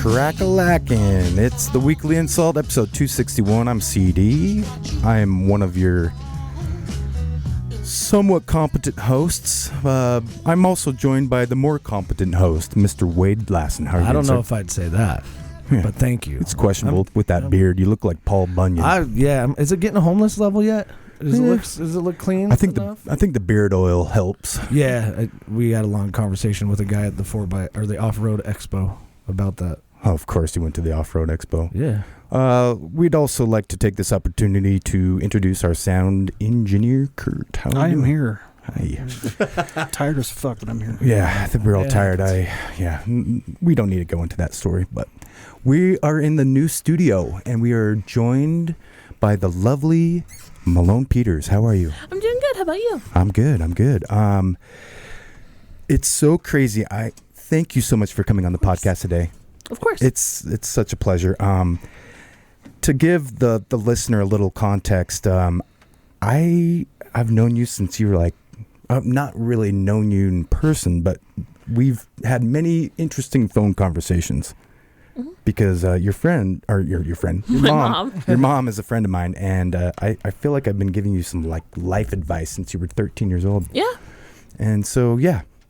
Crack-a-lackin'. It's the weekly InSalt, episode 261. I'm CD. I am one of your somewhat competent hosts. I'm also joined by the more competent host, Mr. Wade Lassen. How are you? I don't know if I'd say that, but thank you. It's questionable with that beard. You look like Paul Bunyan. Is it getting a homeless level yet? Does it look clean? I think the beard oil helps. Yeah, we had a long conversation with a guy at the Off-Road Expo about that. Oh, of course, he went to the Off-Road Expo. Yeah. We'd also like to take this opportunity to introduce our sound engineer, Kurt. I am here. Hi. Tired as fuck, but I'm here. Yeah, I think we're all tired. We don't need to go into that story, but we are in the new studio, and we are joined by the lovely Malone Peters. How are you? I'm doing good. How about you? I'm good. It's so crazy. I thank you so much for coming on the podcast today. Of course. It's such a pleasure. To give the listener a little context, I've known you since you were like, not really known you in person, but we've had many interesting phone conversations. Mm-hmm. Because your mom is a friend of mine, and I feel like I've been giving you some like life advice since you were 13 years old. Yeah. And so,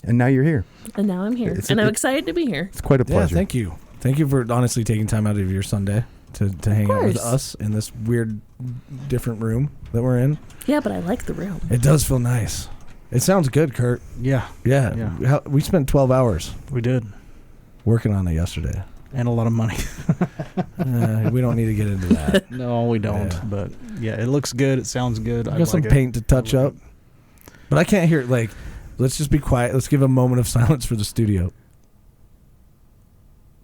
and now you're here. And now I'm here. I'm excited to be here. It's quite a pleasure. Yeah, thank you. Thank you for honestly taking time out of your Sunday to hang out with us in this weird, different room that we're in. Yeah, but I like the room. It does feel nice. It sounds good, Kurt. Yeah. We spent 12 hours. We did. Working on it yesterday. And a lot of money. We don't need to get into that. No, we don't. Yeah. But yeah, it looks good. It sounds good. I got some paint to touch up. But I can't hear it. Like, let's just be quiet. Let's give a moment of silence for the studio.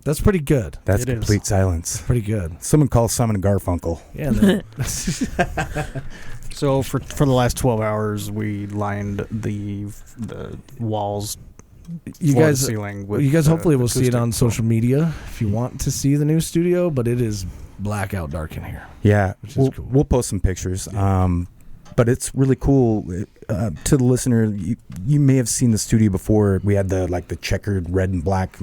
That's pretty good. That's complete silence. Pretty good. Someone call Simon and Garfunkel. Yeah. So for the last 12 hours, we lined the walls. You guys hopefully will see it on foam. social media if you want to see the new studio, but it is blackout dark in here. Yeah, cool. We'll post some pictures. But it's really cool. To the listener, you may have seen the studio before. We had the checkered red and black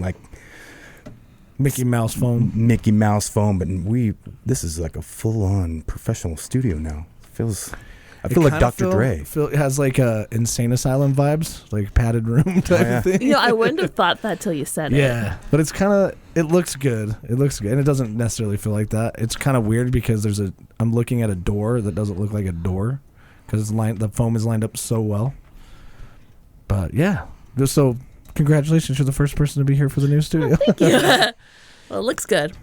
Mickey Mouse foam, but this is like a full-on professional studio now. I feel like Dr. Dre. It has like insane asylum vibes, like padded room type of thing. I wouldn't have thought that till you said it. Yeah, but it's it looks good. It looks good, and it doesn't necessarily feel like that. It's kind of weird because I'm looking at a door that doesn't look like a door because the foam is lined up so well. But yeah, so congratulations, you're the first person to be here for the new studio. Oh, thank you. Well, it looks good.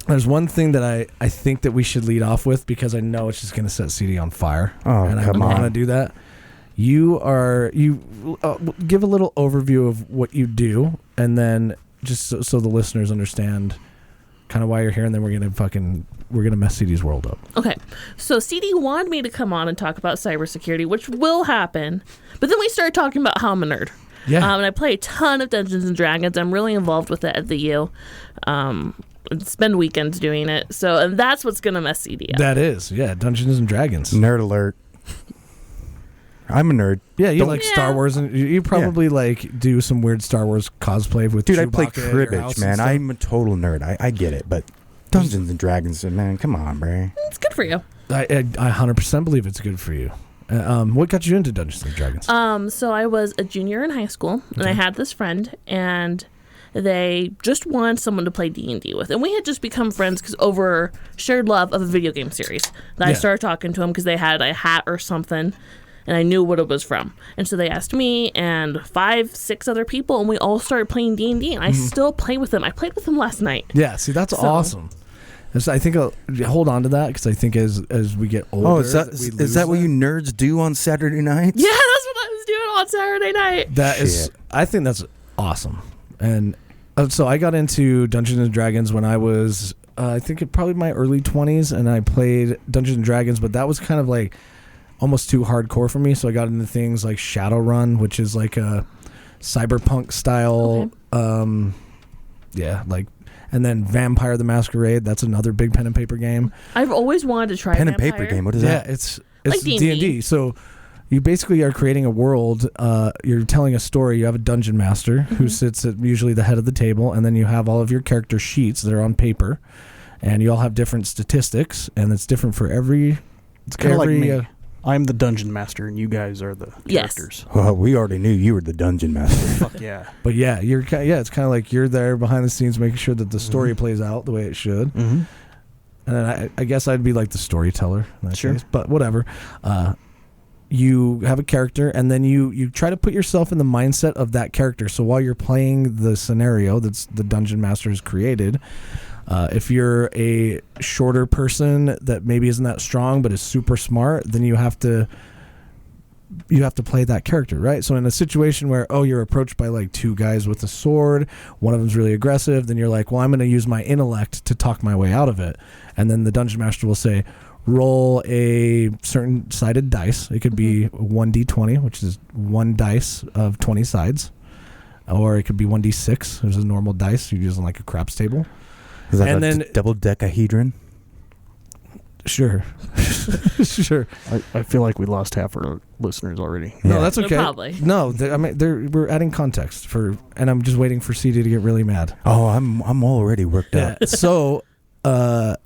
There's one thing that I think that we should lead off with because I know it's just going to set CD on fire. Oh, and I want to do that. You give a little overview of what you do, and then just so the listeners understand kind of why you're here, and then we're gonna mess CD's world up. Okay, so CD wanted me to come on and talk about cybersecurity, which will happen, but then we started talking about how I'm a nerd. Yeah. And I play a ton of Dungeons and Dragons. I'm really involved with it at the U. Spend weekends doing it. And that's what's going to mess CD up. That is, yeah, Dungeons and Dragons. Nerd alert. I'm a nerd. Yeah, you like Star Wars, and you probably do some weird Star Wars cosplay with Dude, Chewbacca I play cribbage, man. I'm a total nerd. I get it, but Dungeons and Dragons, man, come on, bro. It's good for you. I 100% believe it's good for you. What got you into Dungeons and Dragons? So I was a junior in high school, and I had this friend, and they just wanted someone to play D&D with. And we had just become friends because over shared love of a video game series. I started talking to them because they had a hat or something, and I knew what it was from. And so they asked me and 5-6 other people, and we all started playing D&D, and I still play with them. I played with them last night. Yeah, see, that's awesome. So I think I'll hold on to that because I think as we get older, is that what you nerds do on Saturday nights? Yeah, that's what I was doing on Saturday night. I think that's awesome. And so I got into Dungeons and Dragons when I was, I think probably my early 20s, and I played Dungeons and Dragons, but that was kind of like almost too hardcore for me. So I got into things like Shadowrun, which is like a cyberpunk style, and then Vampire the Masquerade. That's another big pen and paper game. I've always wanted to try pen and paper game. What is that? Yeah, it's like D&D. So You basically are creating a world. You're telling a story. You have a dungeon master who sits at usually the head of the table, and then you have all of your character sheets that are on paper, and you all have different statistics, and it's different for every. It's kind of like me. I'm the dungeon master, and you guys are the characters. Well, we already knew you were the dungeon master. Fuck yeah. But yeah, it's kind of like you're there behind the scenes, making sure that the story plays out the way it should. Mm-hmm. And then I guess I'd be like the storyteller in that Sure. case, but whatever. You have a character, and then you try to put yourself in the mindset of that character. So while you're playing the scenario that's the dungeon master has created, if you're a shorter person that maybe isn't that strong but is super smart, then you have to play that character, right? So in a situation where you're approached by like two guys with a sword, one of them's really aggressive, then you're like, well, I'm going to use my intellect to talk my way out of it, and then the dungeon master will say, roll a certain sided dice. It could be 1d20, which is one dice of 20 sides, or it could be 1d6, which is a normal dice you're using like a craps table. Is that And a then- double decahedron? Sure. Sure. I feel like we lost half our listeners already. No, Yeah. that's okay. Probably. No, we're adding context and I'm just waiting for CD to get really mad. Oh, I'm already worked up. So, and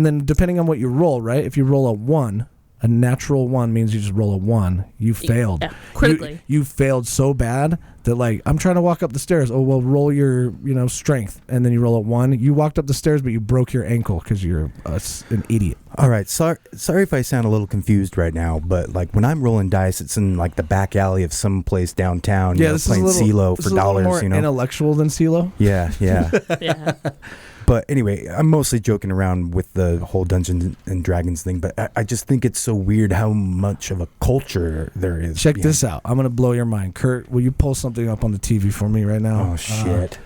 then depending on what you roll, right? If you roll a 1, a natural 1 means you just roll a 1. You failed. Yeah, critically. You failed so bad that like, I'm trying to walk up the stairs. Oh, well, roll your, strength. And then you roll a 1. You walked up the stairs, but you broke your ankle because you're an idiot. All right, sorry if I sound a little confused right now, but like when I'm rolling dice, it's in like the back alley of some place downtown. This playing is a little, CeeLo for dollars. more intellectual than CeeLo. Yeah. Yeah. But anyway, I'm mostly joking around with the whole Dungeons and Dragons thing, but I just think it's so weird how much of a culture there is. Check this out. I'm going to blow your mind. Kurt, will you pull something up on the TV for me right now? Oh, shit.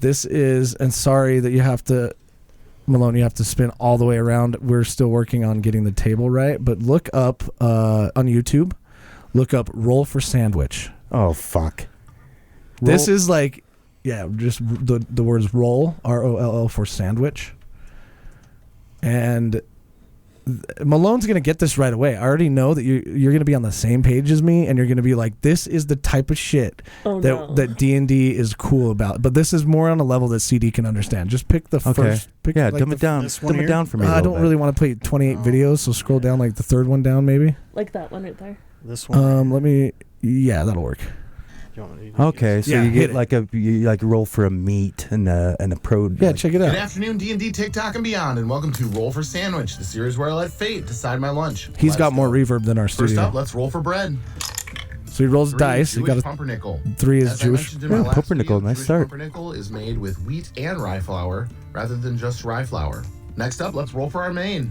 This is, and sorry that you have to, Malone, you have to spin all the way around. We're still working on getting the table right, but look up on YouTube, look up Roll for Sandwich. Oh, fuck. This is like, just the words roll, ROLL for sandwich. And Malone's going to get this right away. I already know that you're going to be on the same page as me, and you're going to be like, this is the type of shit that D&D is cool about. But this is more on a level that CD can understand. Just pick the first. Dumb it down. Dumb it down for me. I don't really want to play 28 videos, so scroll down like the third one down maybe. Like that one right there. This one. That'll work. Okay, so you hit get you roll for a meat and a pro. Yeah, check it out. Good afternoon, D&D, TikTok, and beyond, and welcome to Roll for Sandwich, the series where I let fate decide my lunch. He's Let's got more go. reverb than our First studio. up, let's roll for bread. So he rolls 3, dice. You Jewish got a pumpernickel. 3 is As I Jewish. mentioned in my Yeah, last pumpernickel, video, nice Jewish start. Pumpernickel is made with wheat and rye flour rather than just rye flour. Next up, let's roll for our main.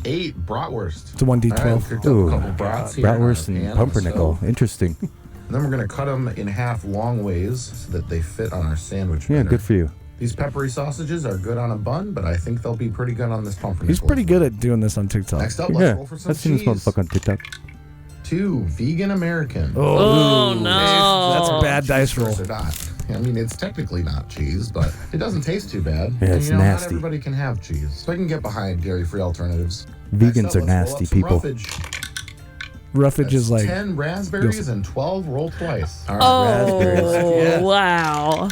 8, bratwurst. It's a 1d12. All right, picked up Ooh, a couple brats here Bratwurst on a pan and on the pumpernickel. stove. Interesting. And then we're going to cut them in half long ways so that they fit on our sandwich. Yeah, better. good for you. These peppery sausages are good on a bun, but I think they'll be pretty good on this pumpernickel. He's pretty good at doing this on TikTok. Next up, let's Yeah, roll for some I've seen cheese. this motherfucker on TikTok. 2, vegan American. Oh, no. That's a bad dice roll. Or not. I mean, it's technically not cheese, but it doesn't taste too bad. Yeah, And, it's Not nasty. everybody can have cheese, so I can get behind dairy-free alternatives. Vegans Next up, are let's roll nasty up some people. Roughage. Roughage That's is like 10 raspberries and 12 roll twice. All right, Oh, Yeah. wow.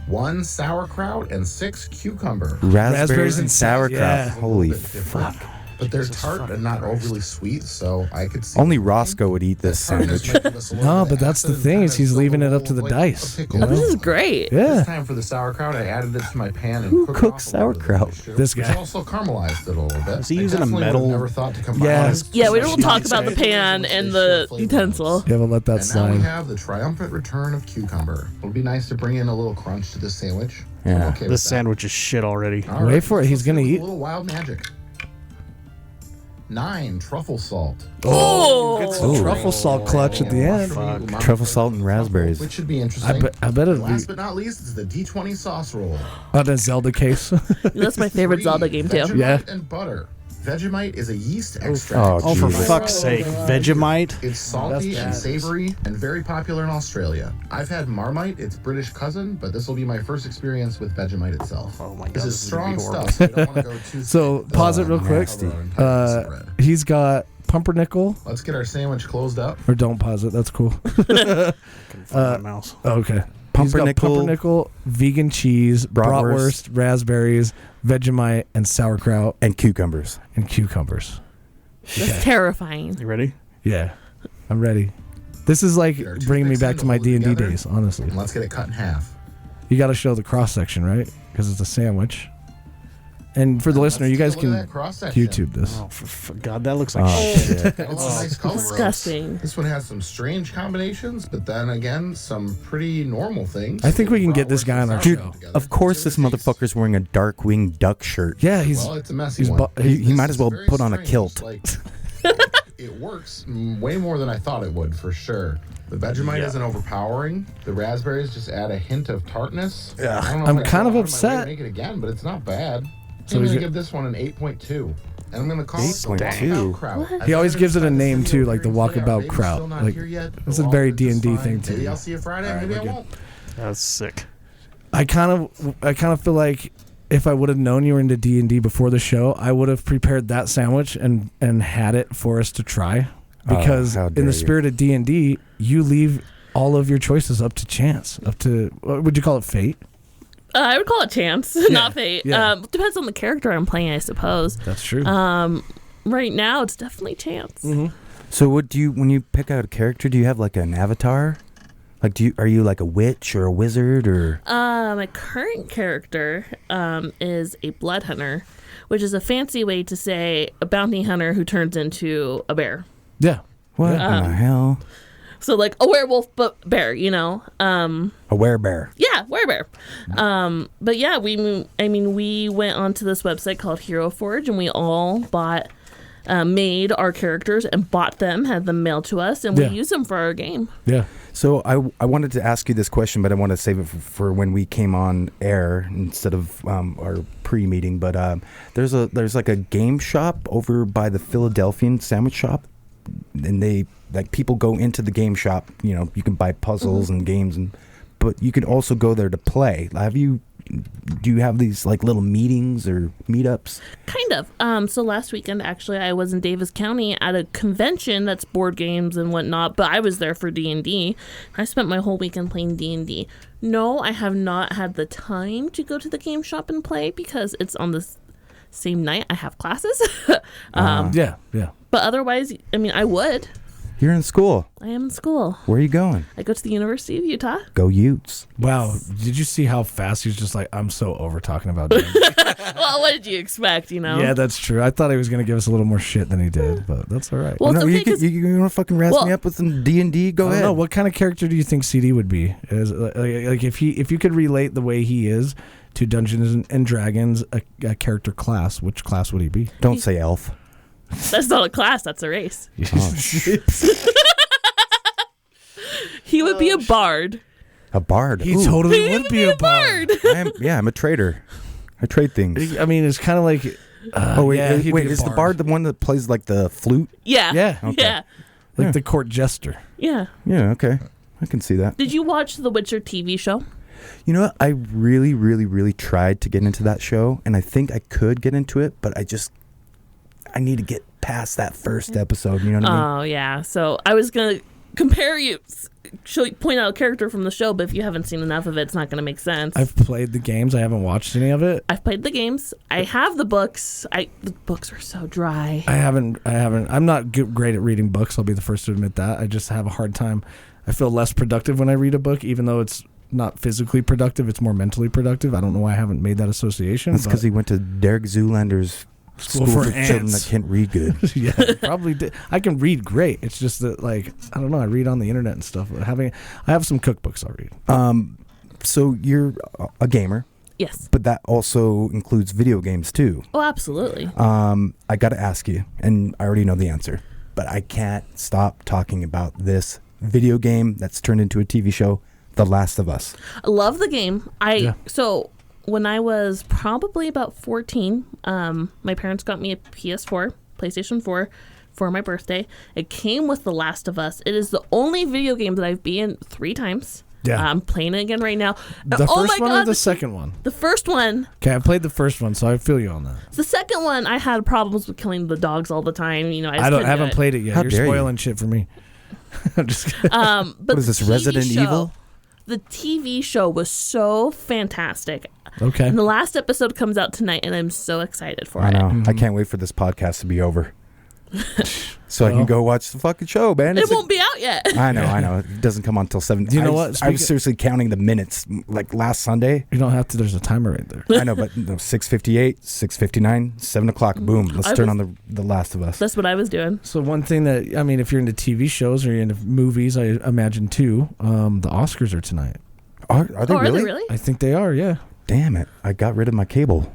1 sauerkraut and 6 cucumber. Raspberries and sauerkraut. yeah. Holy A little bit different. fuck. But they're tart and not overly sweet, so I could see. Only Roscoe would eat this sandwich. No, but that's the thing is he's leaving it up to the dice. Oh, this is great. Yeah. This time for the sauerkraut, I added it to my pan and Who cooked cooks off a little bit of sauerkraut? moisture, This which guy. also caramelized it a little bit. Is he I using a definitely metal- would've Never thought to combine Yeah. it. Yeah, we don't talk Especially about the pan and the utensil. You haven't let that And now we slide. have the triumphant return of cucumber. It would be nice to bring in a little crunch to this sandwich. Yeah. I'm okay with This that. sandwich is shit already. All Wait for it, he's let's hit gonna with eat. A little wild magic. 9, truffle salt. Oh, Gets the truffle salt clutch at the end. Fuck. Truffle salt and raspberries. Which should be interesting. I bet it'll be Last but not least is the D20 sauce roll. on a Zelda case. that's my favorite 3, Zelda game too. Vegemite Yeah. and butter. Vegemite is a yeast extract. Oh, for Jesus. fuck's sake. Vegemite? It's salty That's and bad. savory and very popular in Australia. I've had Marmite, its British cousin, but this will be my first experience with Vegemite itself. Oh my God, This is this is gonna be strong horrible. stuff, so you don't want to go too So thick. pause it real quick. nasty. He's got pumpernickel, Let's get our sandwich closed up. or don't pause it. That's cool. Couldn't find my mouse. Okay. He's got Pumpernickel, pumpernickel, vegan cheese, bratwurst. bratwurst, raspberries, Vegemite, and sauerkraut, and cucumbers. and cucumbers. That's terrifying. You ready? Yeah, I'm ready. This is like Get our bringing me toothpicks back in to my hold it D&D together. days, honestly. And let's get it cut in half. You got to show the cross section, right? Because it's a sandwich. And for the listener, you guys Let's take a look at can that cross-section. YouTube this. Oh, for God, that looks like Oh, shit. shit. Got a lot of nice color. Disgusting. This one has some strange combinations, but then again, some pretty normal things. I think we can get this guy on our Dude, show. of course this motherfucker's wearing a Darkwing Duck shirt. Yeah, he's Well, it's a messy he's one. bu- He This might as is well very put on a strange. kilt. Like, it works way more than I thought it would, for sure. The Vegemite isn't overpowering. The raspberries just add a hint of tartness. Yeah. I don't know I'm if I kind of go out my way to upset. Make it again, but it's not bad. So I'm is gonna it- give this one an 8.2, and I'm gonna call it the 8.2? Walkabout Kraut. What? I He always tried to gives it a decide name, this too, video like the here today. Walkabout Maybe Kraut. still not Like, here yet, it's a but very all good, D&D it's thing, fine. too. Maybe I'll see you Friday. All right, Maybe I we're good. won't. That's sick. I kind of feel like if I would have known you were into D&D before the show, I would have prepared that sandwich and had it for us to try. Because how in dare the you. spirit of D&D, you leave all of your choices up to chance, up to, what would you call it, fate? I would call it chance, not fate. yeah. Depends on the character I'm playing, I suppose. That's true. Right now, it's definitely chance. Mm-hmm. So what do you, when you pick out a character, do you have like an avatar? Like are you like a witch or a wizard or? My current character is a Bloodhunter, which is a fancy way to say a bounty hunter who turns into a bear. Yeah. What in the hell? So like a werewolf, but bear, you know. A werebear. Yeah, werebear. But yeah, we went onto this website called Hero Forge, and we all made our characters and bought them, had them mailed to us, and we Yeah. use them for our game. Yeah. So I wanted to ask you this question, but I want to save it for when we came on air instead of our pre-meeting. But there's like a game shop over by the Philadelphian sandwich shop, and they like people go into the game shop. You know, you can buy puzzles and games, but you can also go there to play. Do you have these like little meetings or meetups? Kind of. So last weekend, actually, I was in Davis County at a convention that's board games and whatnot, but I was there for D&D. I spent my whole weekend playing D&D. No, I have not had the time to go to the game shop and play because it's on the same night I have classes. Yeah. Yeah. But otherwise, I mean, I would. You're in school. I am in school. Where are you going? I go to the University of Utah. Go Utes. Wow. Did you see how fast he's just like, I'm so over talking about D&D. Well, what did you expect, you know? Yeah, that's true. I thought he was going to give us a little more shit than he did, but that's all right. Well, it's no, okay you 'cause- want to fucking razz Well- me up with some D&D? Go I don't ahead. know. What kind of character do you think CD would be? Like if you could relate the way he is to Dungeons and Dragons, a character class, which class would he be? Don't say elf. That's not a class, that's a race. Oh, He would be a bard. a bard. He Ooh, totally would be a bard. I'm a trader. I trade things. I mean, it's kind of like. Oh wait, yeah, he'd wait, be a is the bard the one that plays like the flute? Yeah. Yeah. Okay. Yeah. like Yeah. the court jester? Yeah. Yeah, okay, I can see that. Did you watch the Witcher TV show? You know what? I really, really, really tried to get into that show, and I think I could get into it, but I need to get past that first episode. You know what I mean? Oh, yeah. So I was going to compare you, point out a character from the show, but if you haven't seen enough of it, it's not going to make sense. I've played the games. I haven't watched any of it. I've played the games. I have the books. The books are so dry. I haven't. I'm not great at reading books. I'll be the first to admit that. I just have a hard time. I feel less productive when I read a book, even though it's not physically productive. It's more mentally productive. I don't know why I haven't made that association. That's but- because he went to Derek Zoolander's school for children ants. that can't read good. Yeah, probably did. I can read great. It's just that, like, I don't know. I read on the internet and stuff. I have some cookbooks I'll read. So you're a gamer, Yes. but that also includes video games too. Oh, absolutely. I got to ask you, and I already know the answer, but I can't stop talking about this video game that's turned into a TV show, The Last of Us. I love the game. Yeah. So when I was probably about 14, my parents got me a PS4, PlayStation 4, for my birthday. It came with The Last of Us. It is the only video game that I've been in 3 times. Yeah. I'm playing it again right now. The first one or the second one? The first one. Okay, I played the first one, so I feel you on that. The second one, I had problems with killing the dogs all the time. You know, I haven't played it yet. How You're dare you. spoiling shit for me. I'm just kidding. But What is this, the TV Resident show- Evil? The TV show was so fantastic. Okay. And the last episode comes out tonight, and I'm so excited for I it. know. I can't wait for this podcast to be over. So I can go watch the fucking show, man. It won't be out yet. I know. It doesn't come on until 7. You know what? I was seriously counting the minutes. Like last Sunday. You don't have to. There's a timer right there. I know, but no, 6:58, 6:59, 7 o'clock. Boom. Let's turn on the Last of Us. That's what I was doing. So one thing that, I mean, if you're into TV shows or you're into movies, I imagine too, the Oscars are tonight. Are they really? Are they really? I think they are, yeah. Damn it! I got rid of my cable.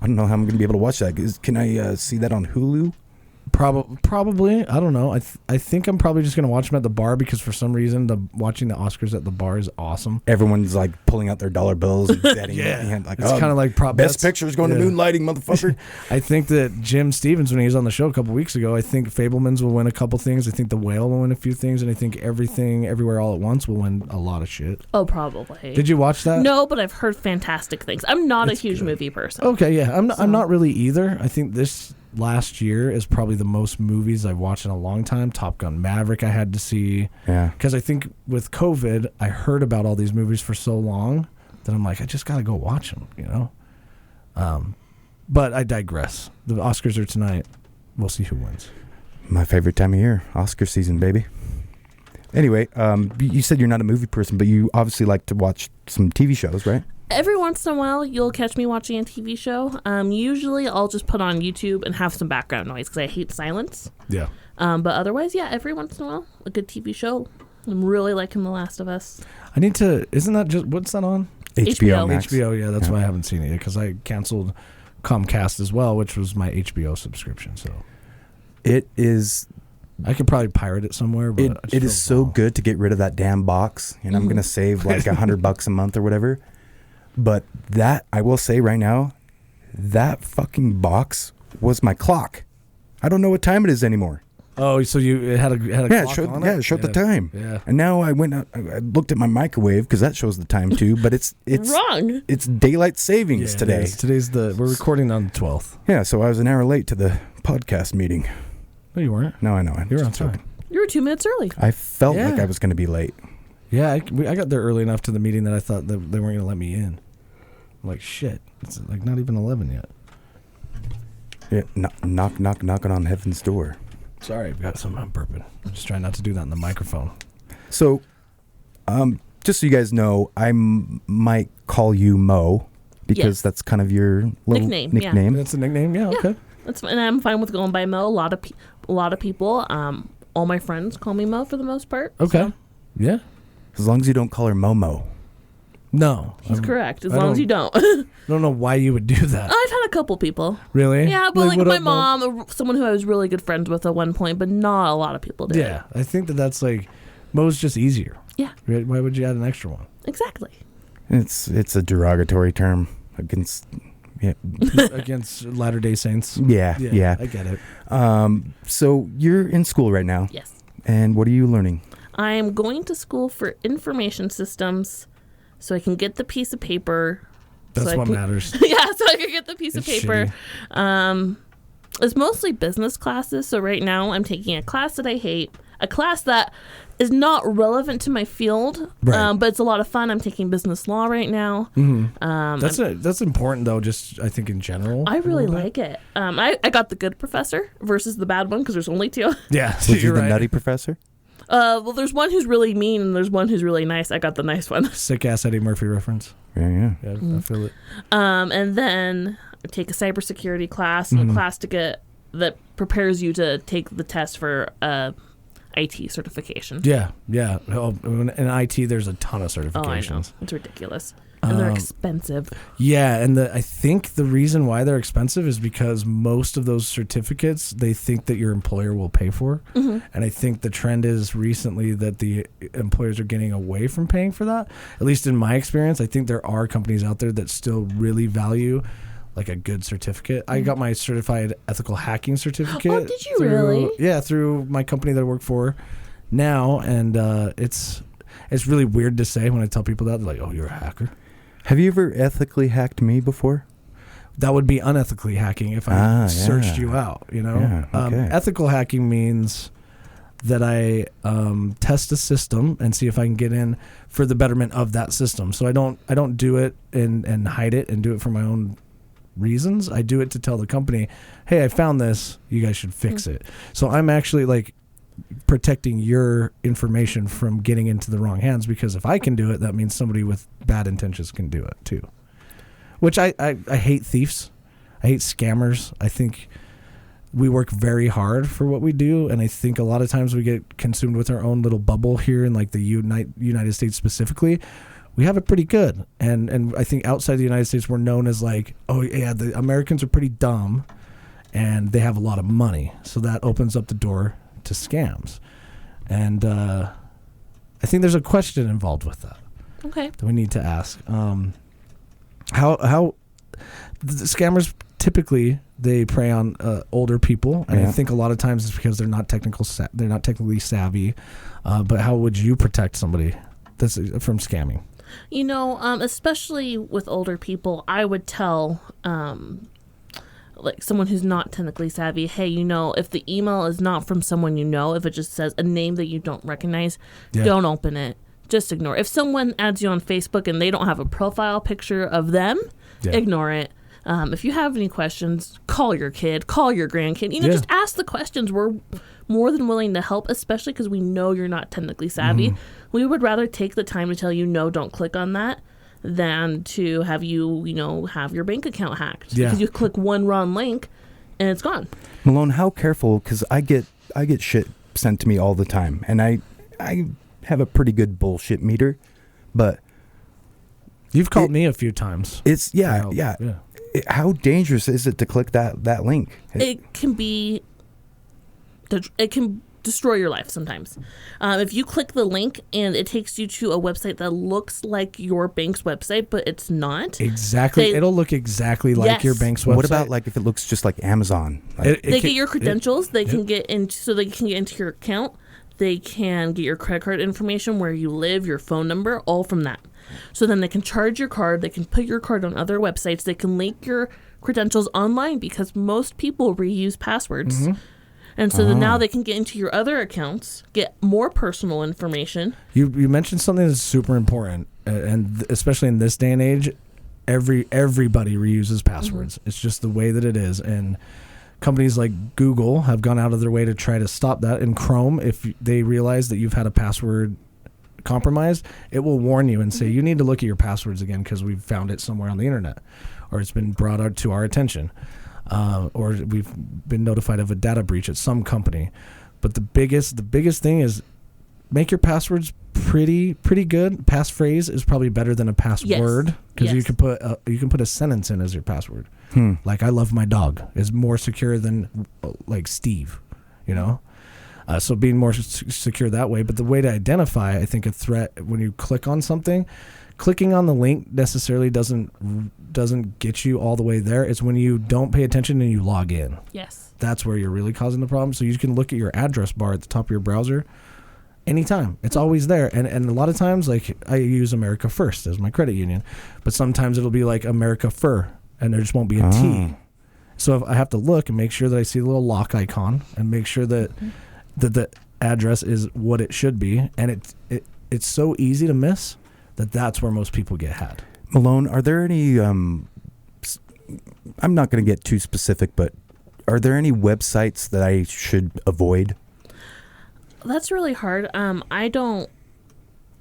I don't know how I'm going to be able to watch that. Can I see that on Hulu? Probably. I don't know. I think I'm probably just going to watch them at the bar because for some reason watching the Oscars at the bar is awesome. Everyone's like pulling out their dollar bills and betting. Yeah. Like, It's kind of like prop best bets. picture is going to Yeah. Moonlighting, motherfucker. I think that Jim Stevens, when he was on the show a couple weeks ago, I think Fablemans will win a couple things. I think The Whale will win a few things, and I think Everything, Everywhere, All at Once will win a lot of shit. Oh, probably. Did you watch that? No, but I've heard fantastic things. I'm not a huge movie person. Okay, yeah. I'm not really either. I think this last year is probably the most movies I've watched in a long time. Top Gun Maverick I had to see. Yeah. Because I think with COVID, I heard about all these movies for so long that I'm like, I just got to go watch them, you know? But I digress. The Oscars are tonight. We'll see who wins. My favorite time of year, Oscar season, baby. Anyway, you said you're not a movie person, but you obviously like to watch some TV shows, right? Every once in a while, you'll catch me watching a TV show. Usually, I'll just put on YouTube and have some background noise because I hate silence. Yeah. But otherwise, yeah, every once in a while, a good TV show. I'm really liking The Last of Us. I need to, isn't that just, what's that on? HBO Max. HBO, yeah, that's why I haven't seen it yet because I canceled Comcast as well, which was my HBO subscription. So It is. I could probably pirate it somewhere. But I just It is feel so good to get rid of that damn box, and I'm gonna save like $100 a month or whatever. But that I will say right now, that fucking box was my clock. I don't know what time it is anymore. Oh, so it had a clock on it? It showed the time. Yeah. And now I went out, I looked at my microwave because that shows the time too. But it's Wrong. It's daylight savings Yeah, today. we're recording on the 12th. Yeah, so I was an hour late to the podcast meeting. No, you weren't. No, I know. You were on just joking. time. You were 2 minutes early. I felt like Yeah. I was going to be late. Yeah, I got there early enough to the meeting that I thought that they weren't going to let me in. I'm like, shit. It's like not even 11 yet. Yeah, knocking on heaven's door. Sorry, I've got something. I'm burping. I'm just trying not to do that in the microphone. So, just so you guys know, I might call you Mo because Yes. that's kind of your little Nickname, yeah. That's a nickname? Yeah, okay. That's and I'm fine with going by Mo. A lot of people, all my friends call me Mo for the most part. Okay. So Yeah. As long as you don't call her Momo. No. he's correct. As I long don't- as you don't. I don't know why you would do that. I've had a couple people. Really? Yeah, but like what my up, Mom? mom, someone who I was really good friends with at one point, but not a lot of people did. Yeah, I think that's like, Mo's just easier. Yeah, Right? Why would you add an extra one? exactly. It's a derogatory term against. Yeah, Against Latter-day Saints? yeah. I get it. So you're in school right now, Yes. and what are you learning? I am going to school for information systems so I can get the piece of paper. That's so what I can, matters. Yeah, so I can get the piece of It's paper. It's mostly business classes. So right now I'm taking a class that I hate, a class that is not relevant to my field, Right. but it's a lot of fun. I'm taking business law right now. That's important though. Just I think in general. I really a little like it. I got the good professor versus the bad one because there's only two. bit. Yeah, so Was you you're the right. nutty professor? Well, there's one who's really mean and there's one who's really nice. I got the nice one. Sick ass Eddie Murphy reference. Yeah. Yeah, I feel it. And then I take a cybersecurity class, and a class that prepares you to take the test for IT certification. Yeah. Oh, in IT, there's a ton of Oh, I know. certifications. It's ridiculous. And they're expensive. Yeah, and I think the reason why they're expensive is because most of those certificates they think that your employer will pay for. And I think the trend is recently that the employers are getting away from paying for that. At least in my experience, I think there are companies out there that still really value like a good certificate. I got my certified ethical hacking certificate. Oh, did you really? Yeah, through my company that I work for now, and it's really weird to say when I tell people that. They're like, "Oh, you're a hacker." Have you ever ethically hacked me before? That would be unethically hacking if I searched you out, you know? Yeah, okay. Ethical hacking means that I test a system and see if I can get in for the betterment of that system. So I don't do it and hide it and do it for my own reasons. I do it to tell the company, hey, I found this, you guys should fix it. So I'm actually like protecting your information from getting into the wrong hands, because if I can do it, that means somebody with bad intentions can do it too. Which I hate thieves. I hate scammers. I think we work very hard for what we do, and I think a lot of times we get consumed with our own little bubble here in like the United States specifically. We have it pretty good, and I think outside the United States we're known as like, oh yeah, the Americans are pretty dumb and they have a lot of money, so that opens up the door to scams. And I think there's a question involved with that. Okay. That we need to ask. How the scammers typically they prey on older people, and I think a lot of times it's because they're not technically savvy. But how would you protect somebody that's from scamming? You know, especially with older people, I would tell like someone who's not technically savvy, hey, you know, if the email is not from someone you know, if it just says a name that you don't recognize, don't open it. Just ignore it. If someone adds you on Facebook and they don't have a profile picture of them, ignore it. If you have any questions, call your kid, call your grandkid. You know, just ask the questions. We're more than willing to help, especially because we know you're not technically savvy. We would rather take the time to tell you, no, don't click on that, than to have you, you know, have your bank account hacked. Because you click one wrong link and it's gone. Malone, how careful, because I get shit sent to me all the time, and I have a pretty good bullshit meter, but you've called me a few times. It's how dangerous is it to click that link? It can destroy your life sometimes. If you click the link and it takes you to a website that looks like your bank's website, but it's not. Exactly. It'll look exactly like your bank's website. What about like if it looks just like Amazon? Like, they get your credentials. They can get into, so they can get into your account. They can get your credit card information, where you live, your phone number, all from that. So then they can charge your card. They can put your card on other websites. They can link your credentials online, because most people reuse passwords. And so then now they can get into your other accounts, get more personal information. You mentioned something that's super important, and especially in this day and age, everybody reuses passwords. It's just the way that it is. And companies like Google have gone out of their way to try to stop that. In Chrome, if they realize that you've had a password compromised, it will warn you and say, you need to look at your passwords again, because we've found it somewhere on the internet, or it's been brought out to our attention. Or we've been notified of a data breach at some company. But the biggest thing is make your passwords pretty good. Passphrase is probably better than a password, because you can put a sentence in as your password. Like, I love my dog is more secure than like Steve, you know. So being more secure that way. But the way to identify, I think, a threat when you click on something, clicking on the link necessarily doesn't get you all the way there. It's when you don't pay attention and you log in. Yes. That's where you're really causing the problem. So you can look at your address bar at the top of your browser anytime. It's always there. And a lot of times, like, I use America First as my credit union, but sometimes it'll be like America Fur, and there just won't be a T. So if I have to look and make sure that I see the little lock icon and make sure that the address is what it should be. And it's so easy to miss that's where most people get had. Malone, are there any, I'm not going to get too specific, but are there any websites that I should avoid? That's really hard. I don't,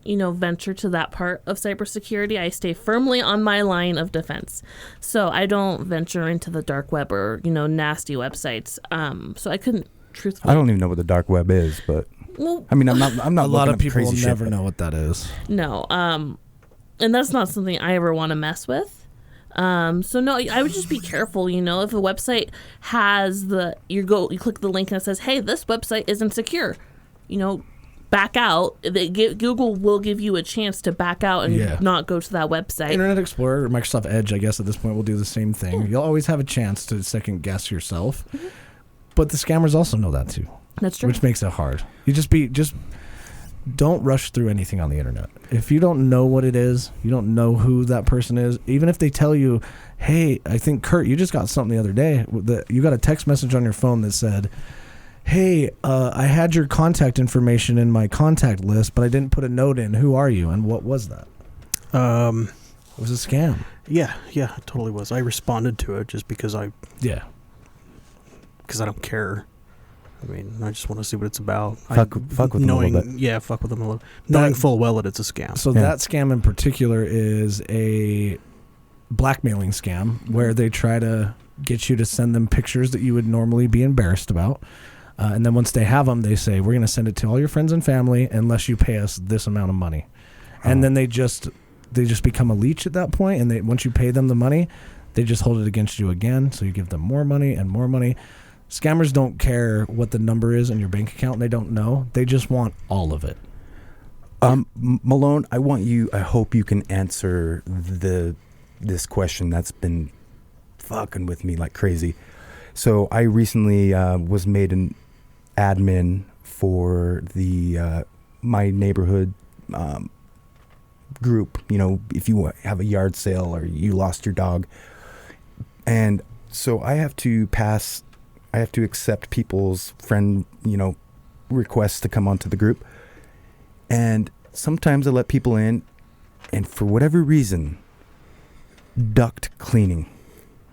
venture to that part of cybersecurity. I stay firmly on my line of defense. So I don't venture into the dark web or, nasty websites. So I couldn't truthfully. I don't even know what the dark web is, but I mean, I'm not. A lot of people will never know what that is. No. And that's not something I ever want to mess with. So no, I would just be careful. You know, if a website has you click the link and it says, "Hey, this website isn't secure," you know, back out. Google will give you a chance to back out and not go to that website. Internet Explorer or Microsoft Edge, I guess at this point, will do the same thing. You'll always have a chance to second guess yourself, but the scammers also know that too. That's true. Which makes it hard. You just don't rush through anything on the internet. If you don't know what it is, you don't know who that person is, even if they tell you, "Hey, I think Kurt, you just got something the other day. You got a text message on your phone that said, 'Hey, I had your contact information in my contact list, but I didn't put a note in. Who are you?'" And what was that? It was a scam. Yeah, it totally was. I responded to it just because I don't care. I mean, I just want to see what it's about. Fuck with them a little bit. Yeah, fuck with them a little. Knowing full well that it's a scam. So that scam in particular is a blackmailing scam where they try to get you to send them pictures that you would normally be embarrassed about. And then once they have them, they say, "We're going to send it to all your friends and family unless you pay us this amount of money." And then they just become a leech at that point. And once you pay them the money, they just hold it against you again. So you give them more money and more money. Scammers don't care what the number is in your bank account. They don't know. They just want all of it. Malone, I hope you can answer this question that's been fucking with me like crazy. So I recently was made an admin for the my neighborhood group. You know, if you have a yard sale or you lost your dog, and so I have to accept people's friend, requests to come onto the group. And sometimes I let people in, and for whatever reason, duct cleaning.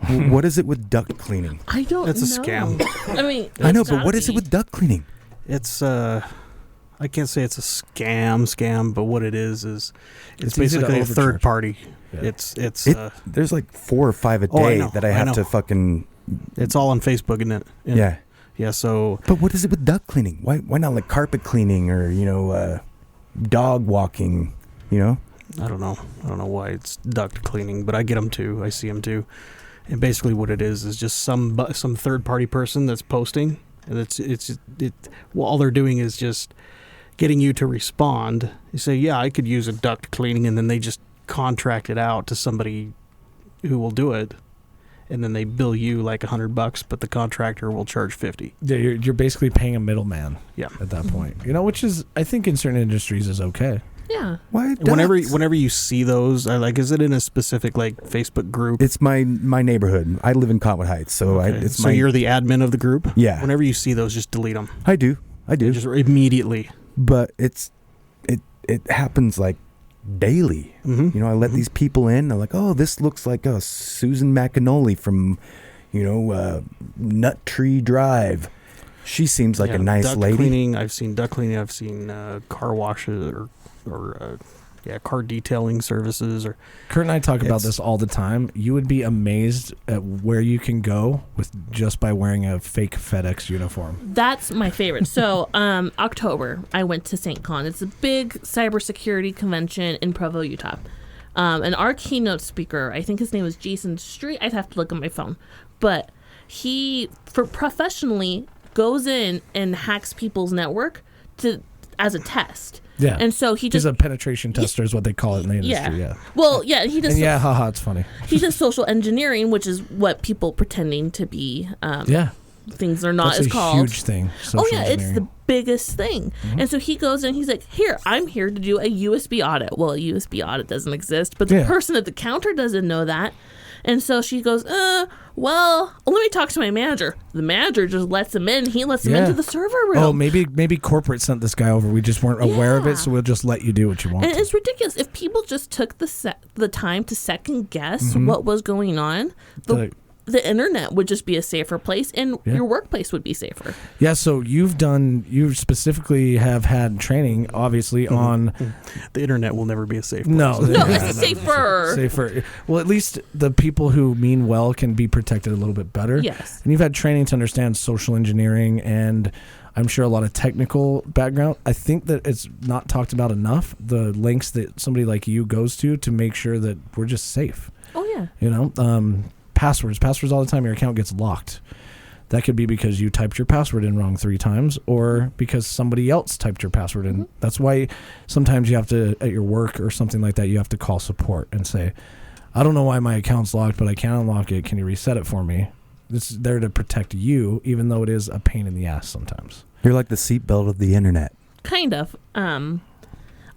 What is it with duct cleaning? I don't know. It's a scam. I mean, I know, but what is it with duct cleaning? It's I can't say it's a scam, but what it is it's basically a third party. Yeah. It's there's like 4 or 5 a day that I have to fucking. It's all on Facebook, isn't it? Yeah. Yeah. So. But what is it with duct cleaning? Why not like carpet cleaning or dog walking? I don't know why it's duct cleaning, but I get them too. I see them too. And basically, what it is just some third party person that's posting, and all they're doing is just getting you to respond. You say, "Yeah, I could use a duct cleaning," and then they just contract it out to somebody who will do it, and then they bill you like $100, but the contractor will charge $50. Yeah, you're basically paying a middleman. Yeah. At that point, which is I think in certain industries is okay. Yeah. Why? Whenever you see those, is it in a specific like Facebook group? It's my neighborhood. I live in Cotwood Heights, so okay. You're the admin of the group. Yeah. Whenever you see those, just delete them. I do. Just immediately. But it happens like daily. Mm-hmm. I let these people in. They're like, "Oh, this looks like a Susan McAnally from, Nut Tree Drive. She seems like a nice duct lady." Cleaning. I've seen duct cleaning. I've seen car washes or car detailing services. Or Kurt and I talk about this all the time. You would be amazed at where you can go with just by wearing a fake FedEx uniform. That's my favorite. So October, I went to St. Con. It's a big cybersecurity convention in Provo, Utah. And our keynote speaker, I think his name was Jason Street. I'd have to look at my phone. But he, for professionally, goes in and hacks people's network as a test. Yeah. And so he's a penetration tester is what they call it in the industry. Yeah. Well, yeah, he does. And haha, it's funny. He does social engineering, which is what people pretending to be. Things are not That's as called. Huge thing. It's the biggest thing. Mm-hmm. And so he goes in, he's like, "Here, I'm here to do a USB audit." Well, a USB audit doesn't exist, but the person at the counter doesn't know that. And so she goes, let me talk to my manager. The manager just lets him in. He lets him into the server room. Oh, maybe corporate sent this guy over. We just weren't aware of it, so we'll just let you do what you want. And it's ridiculous. If people just took the time to second guess what was going on, the internet would just be a safer place, and your workplace would be safer. Yeah, so you specifically have had training, obviously, on... The internet will never be a safe place. No, it's safer. Safer. Well, at least the people who mean well can be protected a little bit better. Yes. And you've had training to understand social engineering and I'm sure a lot of technical background. I think that it's not talked about enough, the lengths that somebody like you goes to make sure that we're just safe. Oh, yeah. You know, passwords all the time, your account gets locked. That could be because you typed your password in wrong 3 times or because somebody else typed your password in. That's why sometimes you have to, at your work or something like that, you have to call support and say, I don't know why my account's locked, but I can't unlock it. Can you reset it for me? It's there to protect you, even though it is a pain in the ass sometimes. You're like the seatbelt of the internet. Kind of.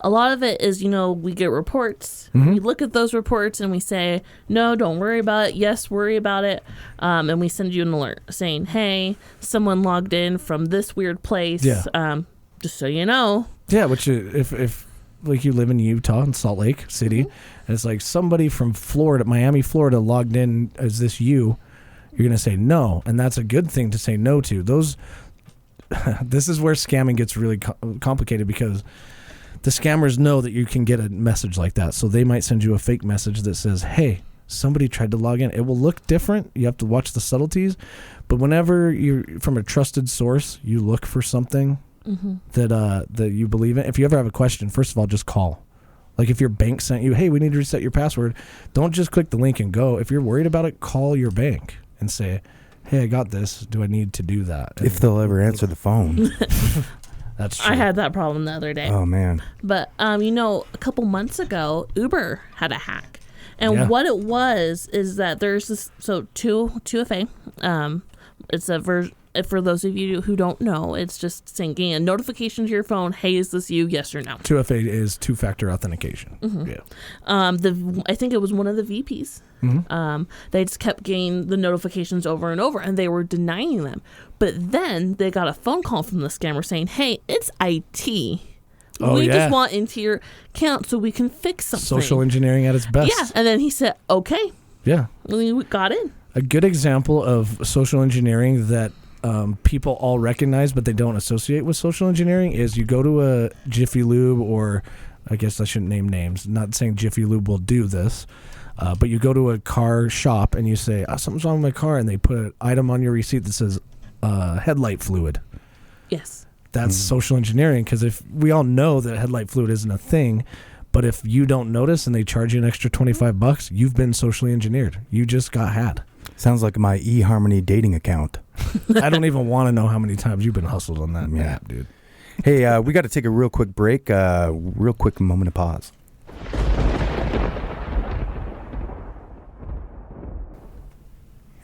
A lot of it is, we get reports. We look at those reports and we say, no, don't worry about it. Yes, worry about it. And we send you an alert saying, hey, someone logged in from this weird place. Yeah. Just so you know. Yeah, which if like you live in Utah in Salt Lake City, and it's like somebody from Florida, Miami, Florida logged in. Is this you? You're going to say no. And that's a good thing to say no to. This is where scamming gets really complicated because the scammers know that you can get a message like that. So they might send you a fake message that says, hey, somebody tried to log in. It will look different. You have to watch the subtleties. But whenever you're from a trusted source, you look for something that you believe in. If you ever have a question, first of all, just call. Like if your bank sent you, hey, we need to reset your password, don't just click the link and go. If you're worried about it, call your bank and say, hey, I got this. Do I need to do that? And if they'll ever answer the phone. That's true. I had that problem the other day. Oh, man. But, a couple months ago, Uber had a hack. And what it was is that there's this, 2FA. It's a version, for those of you who don't know, it's just sending a notification to your phone, hey, is this you, yes or no? 2FA is two-factor authentication. Yeah. I think it was one of the VPs. They just kept getting the notifications over and over, and they were denying them. But then they got a phone call from the scammer saying, hey, it's IT. We just want into your account so we can fix something. Social engineering at its best. Yeah, and then he said, okay. Yeah. We got in. A good example of social engineering that people all recognize but they don't associate with social engineering is you go to a Jiffy Lube, or I guess I shouldn't name names. Not saying Jiffy Lube will do this. But you go to a car shop and you say, something's wrong with my car, and they put an item on your receipt that says headlight fluid. Yes. That's social engineering, because if we all know that headlight fluid isn't a thing, but if you don't notice and they charge you an extra $25, you've been socially engineered. You just got had. Sounds like my eHarmony dating account. I don't even want to know how many times you've been hustled on that app, dude. Hey, we got to take a real quick break. Real quick moment of pause.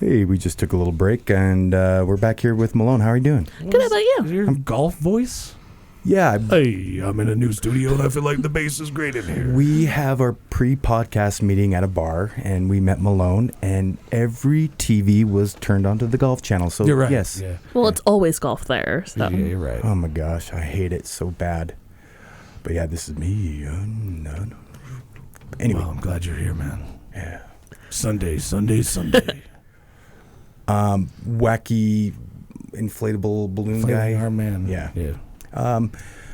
Hey, we just took a little break, and we're back here with Malone. How are you doing? Good, how about you? Is your golf voice? Yeah. Hey, I'm in a new studio, and I feel like the bass is great in here. We have our pre-podcast meeting at a bar, and we met Malone, and every TV was turned onto the golf channel. So you're right. Yes. Yeah. Well, it's always golf there. So. Yeah, you're right. Oh my gosh, I hate it so bad. But yeah, this is me. Anyway, Well, I'm glad you're here, man. Yeah. Sunday. Wacky inflatable balloon guy. Our man. Yeah.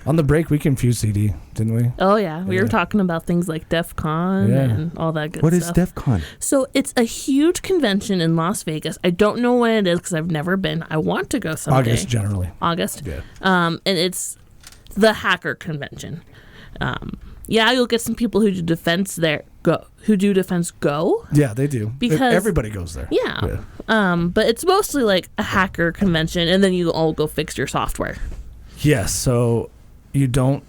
On the break, we confused CD, didn't we? Oh, yeah. We were talking about things like DEF CON and all that good stuff. What is DEF CON? So it's a huge convention in Las Vegas. I don't know when it is because I've never been. I want to go someday. August, generally. August. Yeah. And it's the hacker convention. You'll get some people who do defense go. Yeah, they do. Because everybody goes there. Yeah. But it's mostly like a hacker convention, and then you all go fix your software. Yes, so you don't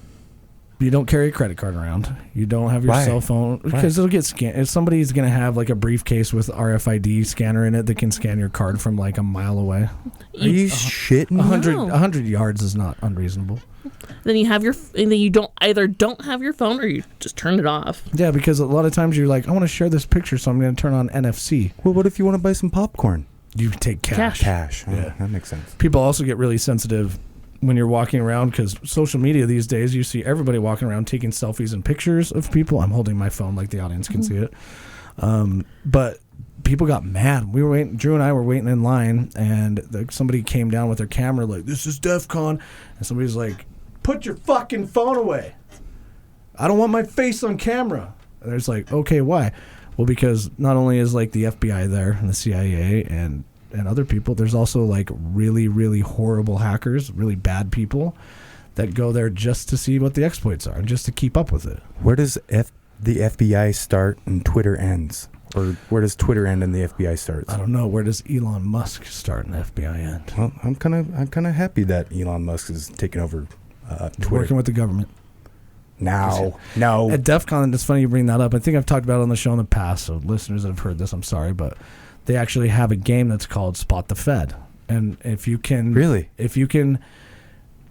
carry a credit card around. You don't have your cell phone because it'll get scanned. If somebody's going to have like a briefcase with RFID scanner in it that can scan your card from like a mile away. Are you shitting? 100 yards is not unreasonable. Then you have and then you don't have your phone or you just turn it off. Yeah, because a lot of times you're like, I want to share this picture, so I'm going to turn on NFC. Well, what if you want to buy some popcorn? You take cash. Cash. Oh, Yeah. That makes sense. People also get really sensitive when you're walking around because social media these days, you see everybody walking around taking selfies and pictures of people. I'm holding my phone like the audience can see it. But people got mad. We were waiting. Drew and I were waiting in line, and somebody came down with their camera, like, "This is DEF CON," and somebody's like, "Put your fucking phone away. I don't want my face on camera." And it's like, okay, why? Well, because not only is like the FBI there and the CIA and other people, there's also like really, really horrible hackers, really bad people that go there just to see what the exploits are and just to keep up with it. Where does the FBI start and Twitter ends? Or where does Twitter end and the FBI starts? I don't know. Where does Elon Musk start and the FBI end? Well, I'm kind of happy that Elon Musk is taking over He's Twitter. working with the government. No. At DEF CON, it's funny you bring that up. I think I've talked about it on the show in the past, so listeners that have heard this, I'm sorry, but they actually have a game that's called Spot the Fed. And if you can... Really? If you can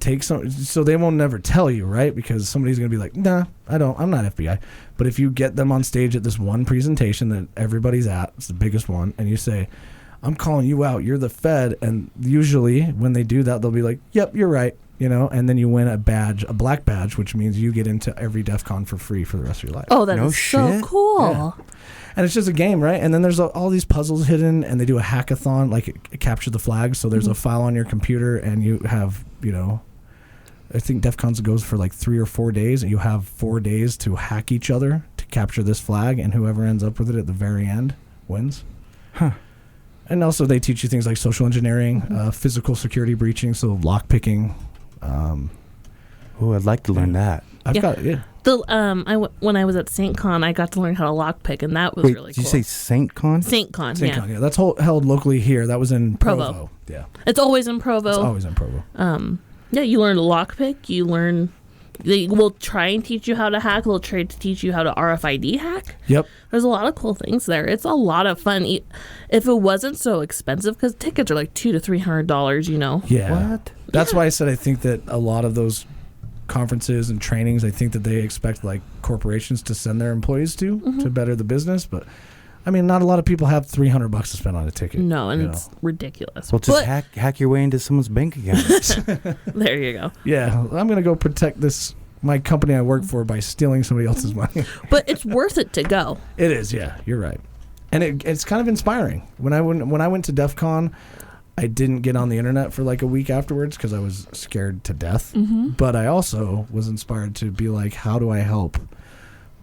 take some... So they won't never tell you, right? Because somebody's going to be like, nah, I'm not FBI. But if you get them on stage at this one presentation that everybody's at, it's the biggest one, and you say, "I'm calling you out, you're the Fed," and usually when they do that, they'll be like, "Yep, you're right." You know, and then you win a badge, a black badge, which means you get into every DEF CON for free for the rest of your life. Oh, that No is so shit. cool. Yeah. And it's just a game, right? And then there's all these puzzles hidden, and they do a hackathon, like capture the flag. So there's a file on your computer, and you have, I think DEF CON goes for like 3 or 4 days, and you have 4 days to hack each other to capture this flag, and whoever ends up with it at the very end wins. Huh. And also they teach you things like social engineering, physical security breaching, so lock picking. Oh, I'd like to learn that. I've got When I was at St. Con, I got to learn how to lockpick, and that was Wait, really did cool. you say Saint Con? St. Con, St. yeah. Con, yeah. That's held locally here. That was in Provo. Yeah. It's always in Provo. It's always in Provo. Yeah, you learn to lockpick. You learn. They will try and teach you how to hack. They'll try to teach you how to RFID hack. Yep. There's a lot of cool things there. It's a lot of fun. If it wasn't so expensive, because tickets are like $200 to $300. Yeah. What? That's why I said I think that a lot of those conferences and trainings, I think that they expect like corporations to send their employees to better the business. But I mean, not a lot of people have $300 to spend on a ticket. No, and it's ridiculous. Well, just hack your way into someone's bank account. There you go. Yeah, I'm gonna go protect my company I work for by stealing somebody else's money. But it's worth it to go. It is, yeah, you're right, and it's kind of inspiring. When I went to DEF CON, I didn't get on the internet for like a week afterwards because I was scared to death. But I also was inspired to be like, how do I help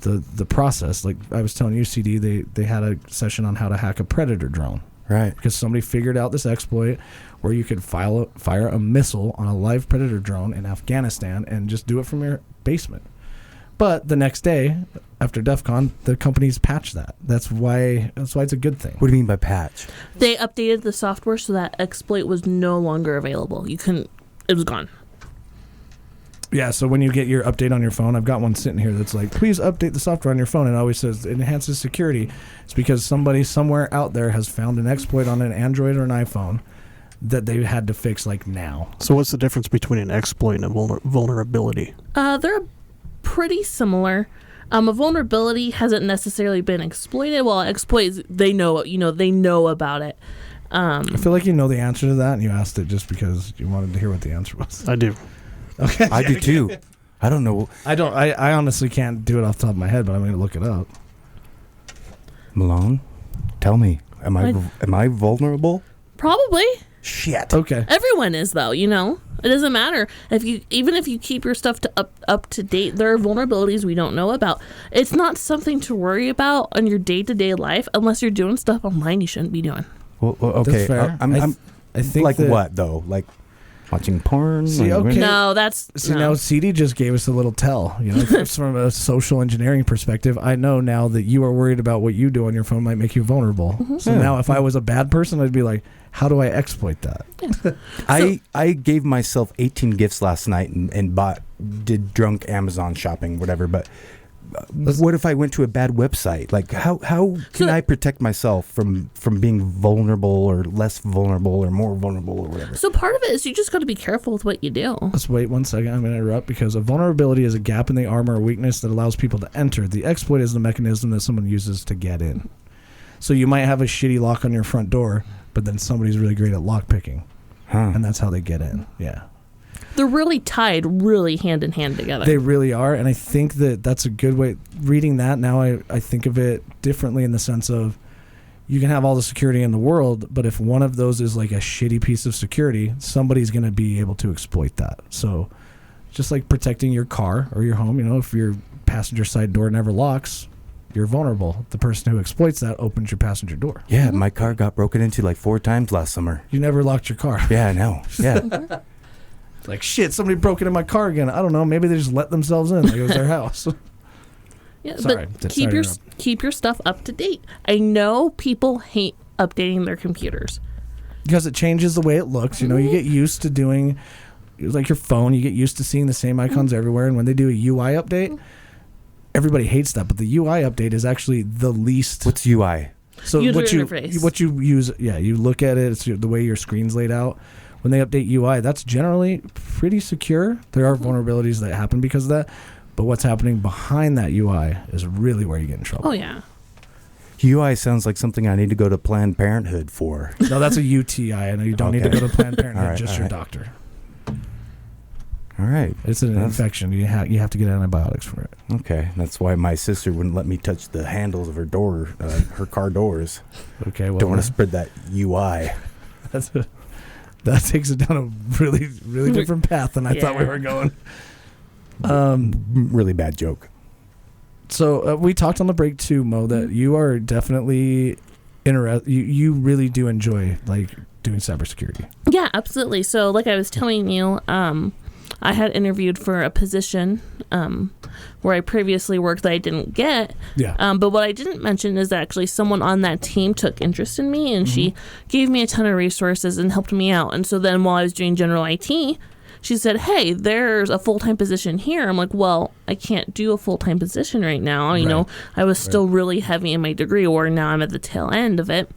the process? Like I was telling you, CD, they had a session on how to hack a Predator drone. Right. Because somebody figured out this exploit where you could fire a missile on a live Predator drone in Afghanistan and just do it from your basement. But the next day, after DEF CON, the companies patched that. That's why it's a good thing. What do you mean by patch? They updated the software so that exploit was no longer available. It was gone. Yeah, so when you get your update on your phone, I've got one sitting here that's like, please update the software on your phone. And it always says it enhances security. It's because somebody somewhere out there has found an exploit on an Android or an iPhone that they had to fix like now. So what's the difference between an exploit and a vulnerability? They're pretty similar. A vulnerability hasn't necessarily been exploited. Well, exploits, they know about it. I feel like you know the answer to that, and you asked it just because you wanted to hear what the answer was. I do. Okay. I do too. I don't know. I honestly can't do it off the top of my head, but I'm going to look it up. Malone, tell me, am I vulnerable? Probably. Shit. Okay. Everyone is, though. It doesn't matter even if you keep your stuff up to date. There are vulnerabilities we don't know about. It's not something to worry about on your day-to-day life unless you're doing stuff online you shouldn't be doing. Well, okay. That's fair. I think like what though? Like watching porn? See, Like, okay. No, that's Now CD just gave us a little tell. From a social engineering perspective, I know now that you are worried about what you do on your phone might make you vulnerable. So now if I was a bad person, I'd be like, how do I exploit that? I gave myself 18 gifts last night and did drunk Amazon shopping, whatever. But what if I went to a bad website? Like how can I protect myself from being vulnerable or less vulnerable or more vulnerable or whatever? So part of it is you just got to be careful with what you do. Let's wait 1 second. I'm going to interrupt because a vulnerability is a gap in the armor or weakness that allows people to enter. The exploit is the mechanism that someone uses to get in. So you might have a shitty lock on your front door, but then somebody's really great at lock picking, and that's how they get in. Yeah. They're really tied really hand in hand together. They really are, and I think that that's a good way. Reading that now, I think of it differently in the sense of you can have all the security in the world, but if one of those is like a shitty piece of security, somebody's going to be able to exploit that. So just like protecting your car or your home, if your passenger side door never locks, you're vulnerable. The person who exploits that opens your passenger door. Yeah, my car got broken into like 4 times last summer. You never locked your car. Yeah, I know. Yeah. Like, shit, somebody broke into my car again. I don't know. Maybe they just let themselves in. Like it was their house. Yeah, Sorry. but keep your stuff up to date. I know people hate updating their computers because it changes the way it looks. You get used to doing, like your phone, you get used to seeing the same icons everywhere. And when they do a UI update, everybody hates that. But the UI update is actually the least. What's UI? So User what interface. you use, you look at it. It's the way your screen's laid out. When they update UI, that's generally pretty secure. There are vulnerabilities that happen because of that. But what's happening behind that UI is really where you get in trouble. Oh, yeah. UI sounds like something I need to go to Planned Parenthood for. No, that's a UTI. I know you don't need to go to Planned Parenthood, All right, your doctor. All right. It's an infection. You have to get antibiotics for it. Okay. That's why my sister wouldn't let me touch the handles of her door, her car doors. Okay, well. Don't want to spread that UI. That takes it down a really, really different path than I thought we were going. Really bad joke. So we talked on the break too, Mo, that you are definitely you really do enjoy like doing cybersecurity. Yeah, absolutely. So like I was telling you, I had interviewed for a position where I previously worked that I didn't get. Yeah. But what I didn't mention is that actually someone on that team took interest in me, and she gave me a ton of resources and helped me out. And so then while I was doing general IT, she said, "Hey, there's a full-time position here." I'm like, "Well, I can't do a full-time position right now." You know, I was still really heavy in my degree, or now I'm at the tail end of it.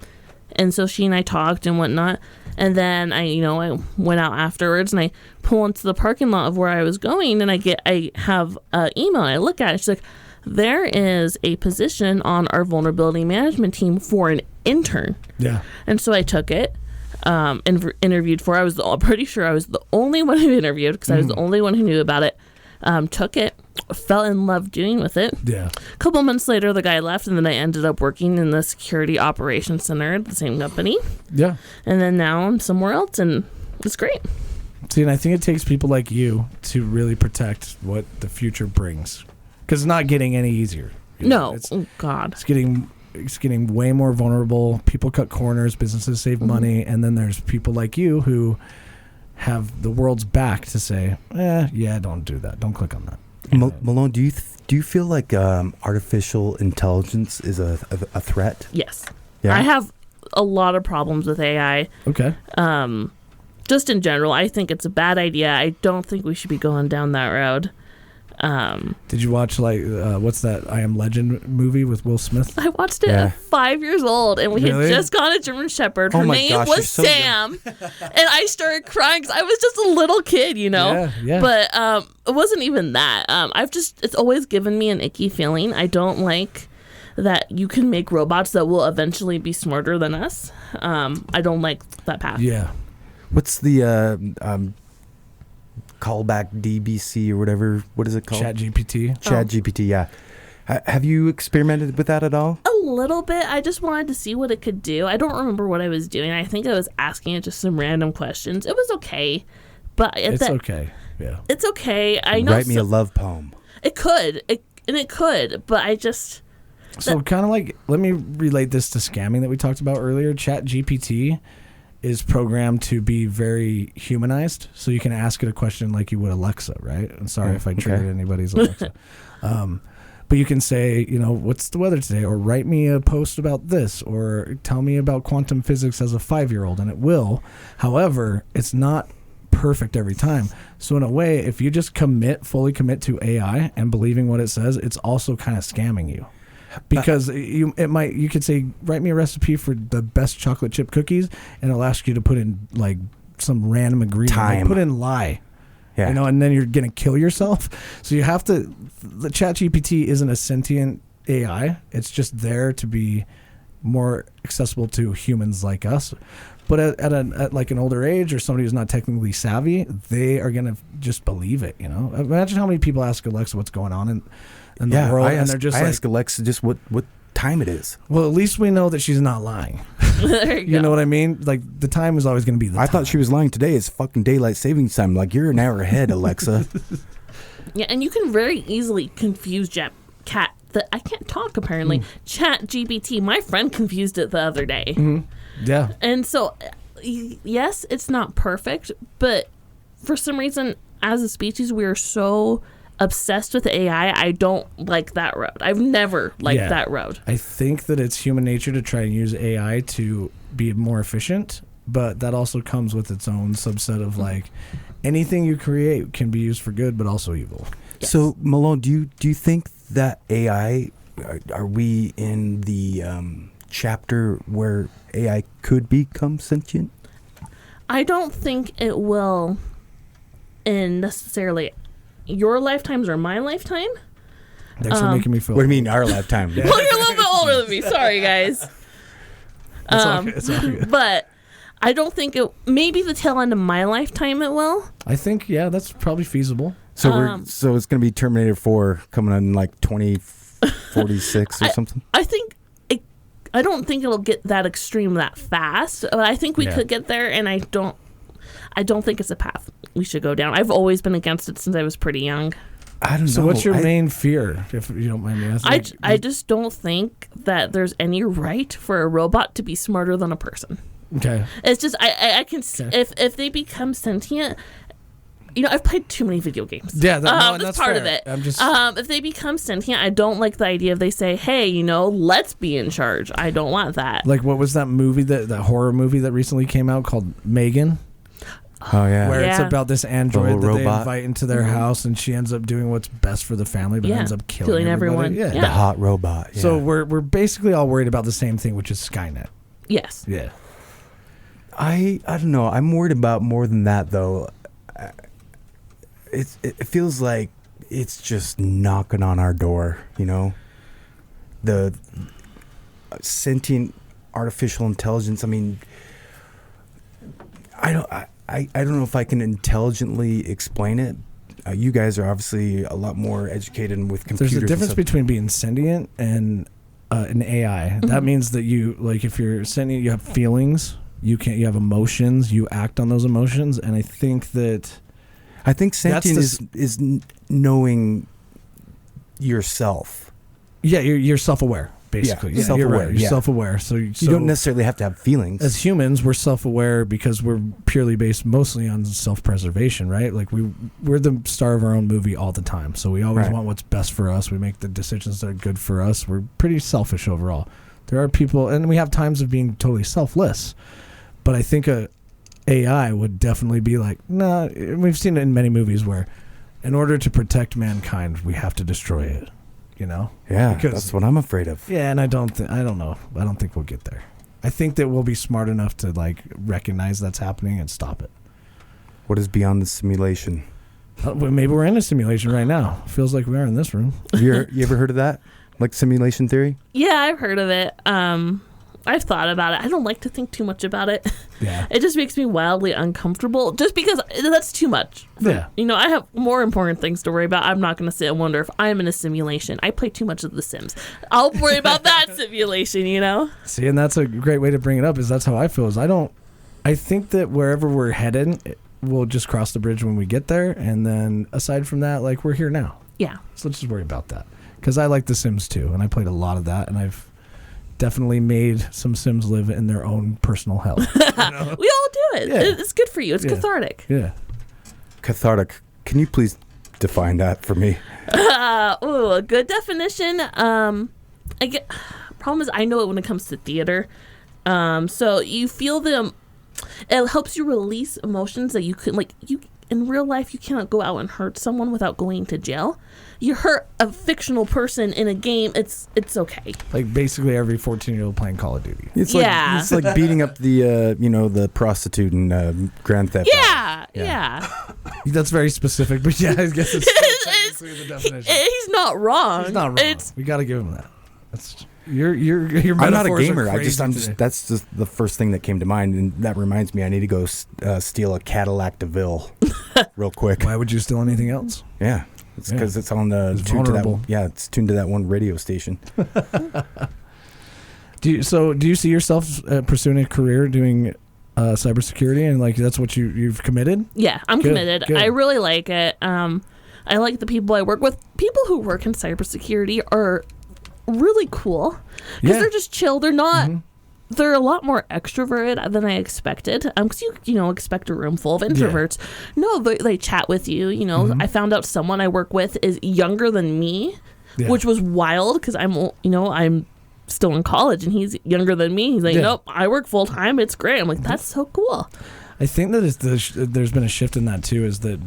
And so she and I talked and whatnot. And then I went out afterwards and I pull into the parking lot of where I was going, and I have an email. I look at it. She's like, "There is a position on our vulnerability management team for an intern." Yeah. And so I took it. Interviewed for. Pretty sure I was the only one who interviewed because I was the only one who knew about it. Took it, fell in love doing with it. Yeah. A couple months later, the guy left, and then I ended up working in the security operations center at the same company. Yeah. And then now I'm somewhere else, and it's great. See, and I think it takes people like you to really protect what the future brings, because it's not getting any easier. No, oh God, it's getting way more vulnerable. People cut corners, businesses save money, and then there's people like you who have the world's back to say, don't do that. Don't click on that. Malone, do you feel like artificial intelligence is a threat? Yes. Yeah? I have a lot of problems with AI. Okay. Just in general, I think it's a bad idea. I don't think we should be going down that road. Did you watch what's that I Am Legend movie with Will Smith? I watched it at 5 years old, and we had just got a German Shepherd. Her name was so Sam, and I started crying because I was just a little kid, Yeah. But it wasn't even that. It's always given me an icky feeling. I don't like that you can make robots that will eventually be smarter than us. I don't like that path. Yeah. What's the callback DBC or whatever? What is it called? ChatGPT. ChatGPT, yeah. Have you experimented with that at all? A little bit. I just wanted to see what it could do. I don't remember what I was doing. I think I was asking it just some random questions. It was okay, but It's okay. Yeah. It's okay. I know. Write me a love poem. It could. It could, but I just. So kind of like, let me relate this to scamming that we talked about earlier. ChatGPT is programmed to be very humanized, so you can ask it a question like you would Alexa, right? I'm sorry if I triggered anybody's Alexa. But you can say, what's the weather today? Or write me a post about this, or tell me about quantum physics as a 5-year-old, and it will. However, it's not perfect every time. So in a way, if you just fully commit to AI and believing what it says, it's also kind of scamming you. Because you could say, write me a recipe for the best chocolate chip cookies, and it'll ask you to put in like some random ingredient. Time. Put in lye. Yeah. And then you're gonna kill yourself. So you have to. The ChatGPT isn't a sentient AI. It's just there to be more accessible to humans like us. But at like an older age, or somebody who's not technically savvy, they are gonna just believe it. Imagine how many people ask Alexa what's going on in the world, and they're just I ask Alexa just what time it is. Well, at least we know that she's not lying. There you You go. know what I mean? Like, the time is always going to be the I time. thought she was lying today. It's fucking daylight savings time. Like, you're an hour ahead, Alexa. Yeah, and you can very easily confuse I can't talk apparently. Chat GPT. My friend confused it the other day. Yeah. And so, yes, it's not perfect, but for some reason, as a species, we are so obsessed with AI. I don't like that road. I've never liked that road. I think that it's human nature to try and use AI to be more efficient, but that also comes with its own subset of like anything you create can be used for good, but also evil. Yes. So, Malone, do you think that AI, are we in the chapter where AI could become sentient? I don't think it will in necessarily your lifetimes or my lifetime. Thanks for making me feel. What do you mean, our lifetime? Well, you're a little bit older than me. Sorry, guys. It's all good. It's all good. But I don't think it. Maybe the tail end of my lifetime it will. I think, yeah, that's probably feasible. So so it's going to be Terminator 4 coming in like 2046 or something? I think. I don't think it'll get that extreme that fast. But I think we could get there, and I don't think it's a path we should go down. I've always been against it since I was pretty young. I don't know. So what's your main fear, if you don't mind me asking? I just don't think that there's any right for a robot to be smarter than a person. Okay. It's just I can if they become sentient. You know, I've played too many video games. Yeah, that's part fair. of it. I'm just if they become sentient, I don't like the idea of they say, "Hey, you know, let's be in charge." I don't want that. like, what was that movie, that horror movie that recently came out called Megan? Oh, yeah. Where it's Yeah. about this android The that little they robot. invite into their house, and she ends up doing what's best for the family, but Yeah. ends up killing everyone. everybody. Yeah. The hot robot. Yeah. So we're basically all worried about the same thing, which is Skynet. Yes. Yeah. I don't know. I'm worried about more than that, though. It feels like it's just knocking on our door, you know? The sentient artificial intelligence. I mean, I don't know if I can intelligently explain it. You guys are obviously a lot more educated with computers. There's a and difference stuff. between being sentient and an AI. That means that you, like, if you're sentient, you have feelings, you have emotions, you act on those emotions, and I think sentient is knowing yourself. Yeah, you're self-aware, basically. Yeah, Yeah, you're right. self-aware, You're yeah. self-aware. So You don't necessarily have to have feelings. as humans, we're self-aware because we're purely based mostly on self-preservation, right? Like we're the star of our own movie all the time. So we always Right. want what's best for us. We make the decisions that are good for us. We're pretty selfish overall. There are people, and we have times of being totally selfless. But I think a AI would definitely be like, nah, we've seen it in many movies where in order to protect mankind, we have to destroy it, you know? Yeah, Because- that's what I'm afraid of. Yeah, and I don't know. I don't think we'll get there. I think that we'll be smart enough to like recognize that's happening and stop it. What is beyond the simulation? Well, maybe we're in a simulation right now. Feels like we are in this room. You ever heard of that? Like simulation theory? Yeah, I've heard of it. I've thought about it. I don't like to think too much about it. Yeah. It just makes me wildly uncomfortable just because that's too much. Yeah. You know, I have more important things to worry about. I'm not going to sit and wonder if I'm in a simulation. I play too much of The Sims. I'll worry about that simulation, you know? See, and that's a great way to bring it up. Is that's how I feel. I think that wherever we're headed, we'll just cross the bridge when we get there, and then aside from that, like we're here now. Yeah. So let's just worry about that. Because I like The Sims too, and I played a lot of that, and I've definitely made some Sims live in their own personal hell. We all do it. Yeah. It's good for you. It's Yeah. cathartic. Yeah. Cathartic. Can you please define that for me? A good definition. Problem is, I know it when it comes to theater. So you feel them. It helps you release emotions that you could in real life. You cannot go out and hurt someone without going to jail. You hurt a fictional person in a game. It's okay. Like basically every 14-year-old playing Call of Duty. It's Yeah. like it's like beating up the proprostitute in Grand Theft. Yeah. That's very specific, but yeah, I guess it's technically the definition. He's not wrong. He's not wrong. We got to give him that. That's your I'm not a metaphors are gamer. crazy I'm today. just that's just the first thing that came to mind, and that reminds me I need to go steal a Cadillac DeVille real quick. Why would you steal anything else? Yeah, it's because it's on the It's tuned to that. vulnerable. Yeah, it's tuned to that one radio station. Do you see yourself pursuing a career doing cybersecurity, and like that's what you've committed? Yeah, I'm committed. Good. I really like it. I like the people I work with. People who work in cybersecurity are really cool because they're just chill. They're not. They're a lot more extroverted than I expected. Because you expect a room full of introverts. Yeah. No, they chat with you. I found out someone I work with is younger than me, which was wild because I'm still in college and he's younger than me. He's like, nope, I work full time. It's great. I'm like, that's so cool. I think that there's been a shift in that too. Is that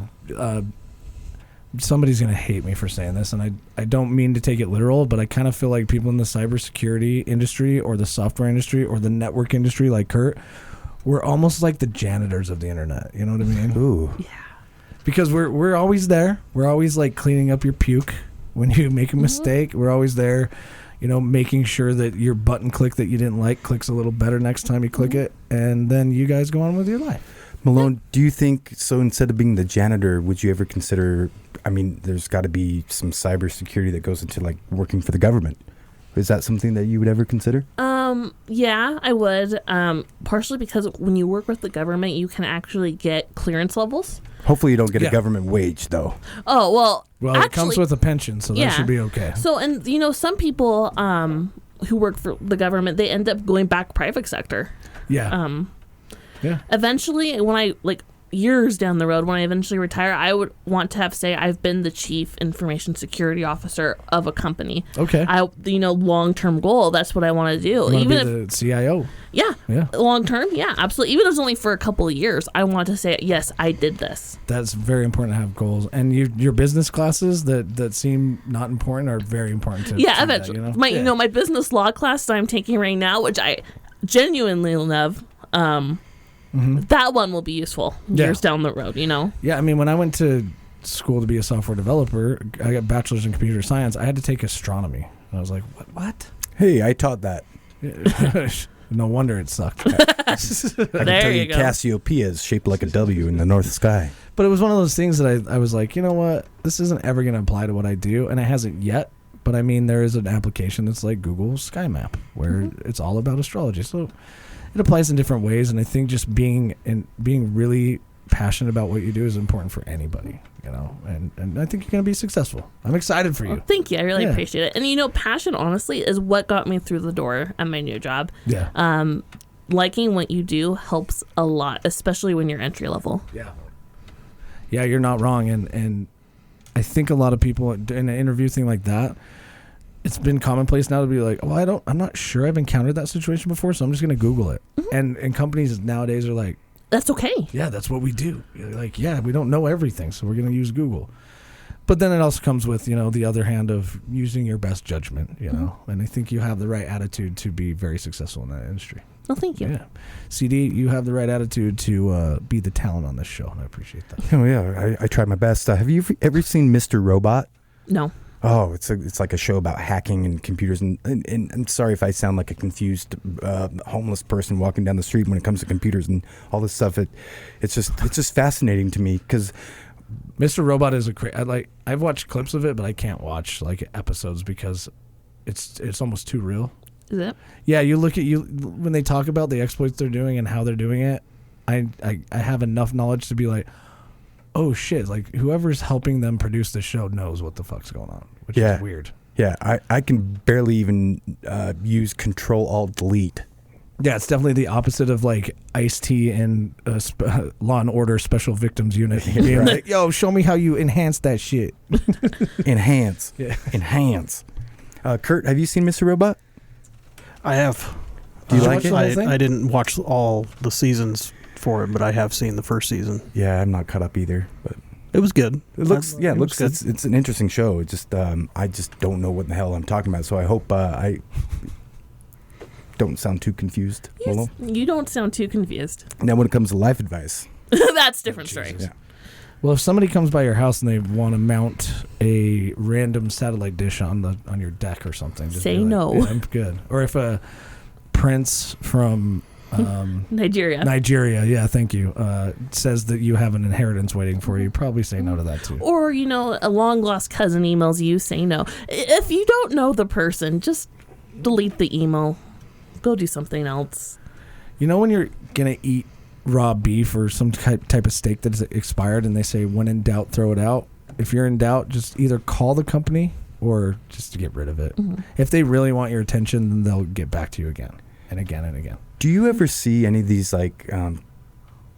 somebody's going to hate me for saying this, and I don't mean to take it literal, but I kind of feel like people in the cybersecurity industry or the software industry or the network industry, like Kurt, we're almost like the janitors of the internet. You know what I mean? Ooh. Yeah. Because we're always there. We're always like cleaning up your puke when you make a mistake. We're always there, making sure that your button click that you didn't like clicks a little better next time you click it, and then you guys go on with your life. Malone, do you think, so instead of being the janitor, would you ever consider, there's got to be some cybersecurity that goes into like working for the government. Is that something that you would ever consider? Yeah, I would. Partially because when you work with the government, you can actually get clearance levels. Hopefully you don't get a government wage, though. Oh, well, actually, it comes with a pension, so that should be okay. So, and, some people who work for the government, they end up going back private sector. Yeah. Eventually, when I, years down the road, when I eventually retire, I would want to say I've been the chief information security officer of a company. Okay. Long-term goal, that's what I want to do. You want to be the CIO. Yeah. Long-term, yeah, absolutely. Even if it's only for a couple of years, I want to say, yes, I did this. That's very important to have goals. And your business classes that seem not important are very important to eventually. That, my business law class that I'm taking right now, which I genuinely love, that one will be useful years down the road, Yeah, when I went to school to be a software developer, I got bachelor's in computer science. I had to take astronomy. And I was like, what? Hey, I taught that. No wonder it sucked. I can tell you Cassiopeia is shaped like a W in the north sky. But it was one of those things that I was like, you know what? This isn't ever going to apply to what I do. And it hasn't yet. But there is an application that's like Google Sky Map where it's all about astrology. So it applies in different ways, and I think just being really passionate about what you do is important for anybody, and I think you're going to be successful. I'm excited for you. Well, thank you. I really appreciate it. And passion, honestly, is what got me through the door at my new job. Yeah. Liking what you do helps a lot, especially when you're entry level. Yeah. Yeah, you're not wrong, and I think a lot of people in an interview thing like that, it's been commonplace now to be like, well, I'm not sure I've encountered that situation before, so I'm just going to Google it. And companies nowadays are like, that's okay. Yeah, that's what we do. Like, we don't know everything, so we're going to use Google. But then it also comes with, the other hand of using your best judgment, and I think you have the right attitude to be very successful in that industry. Well, thank you. Yeah. CD, you have the right attitude to be the talent on this show, and I appreciate that. Oh, yeah, I tried my best. Have you ever seen Mr. Robot? No. Oh, it's like a show about hacking and computers, and I'm sorry if I sound like a confused homeless person walking down the street when it comes to computers and all this stuff. It's just fascinating to me because Mr. Robot is I've watched clips of it, but I can't watch episodes because it's almost too real. Is it? Yeah, you look at when they talk about the exploits they're doing and how they're doing it. I have enough knowledge to be like, oh shit, whoever's helping them produce the show knows what the fuck's going on, which is weird. Yeah, I can barely even use Control-Alt-Delete. Yeah, it's definitely the opposite of Ice-T and Law and Order Special Victims Unit. Being like, yo, show me how you enhance that shit. Enhance. Yeah. Enhance. Kurt, have you seen Mr. Robot? I have. Do you like it? I didn't watch all the seasons for it, but I have seen the first season. Yeah, I'm not caught up either, but it was good. It looks good. It's an interesting show. It just I just don't know what the hell I'm talking about, so I hope I don't sound too confused. Yes, you don't sound too confused. Now when it comes to life advice, that's a different story. Yeah. Well, if somebody comes by your house and they want to mount a random satellite dish on your deck or something, just say no. Yeah, I'm good. Or if a prince from Nigeria, yeah, thank you, says that you have an inheritance waiting for you, probably say no to that too. Or, a long-lost cousin emails you, say no. If you don't know the person, just delete the email. go do something else. You know when you're gonna eat raw beef or some type of steak that is expired, and they say when in doubt, throw it out. If you're in doubt, just either call the company or just to get rid of it. Mm-hmm. If they really want your attention, then they'll get back to you again and again and again. Do you ever see any of these like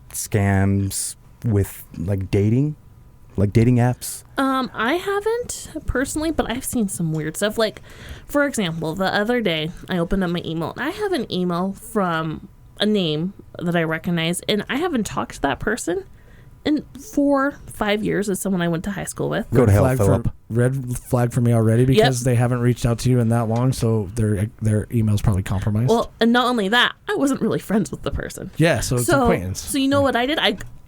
scams with like dating apps? I haven't personally, but I've seen some weird stuff. Like, for example, the other day I opened up my email and I have an email from a name that I recognize, and I haven't talked to that person in 4-5 years as someone I went to high school with. Go to hell, Philip. Red flag for me already because they haven't reached out to you in that long, so their email's probably compromised. Well, and not only that, I wasn't really friends with the person. Yeah, so it's acquaintance. So you know what I did?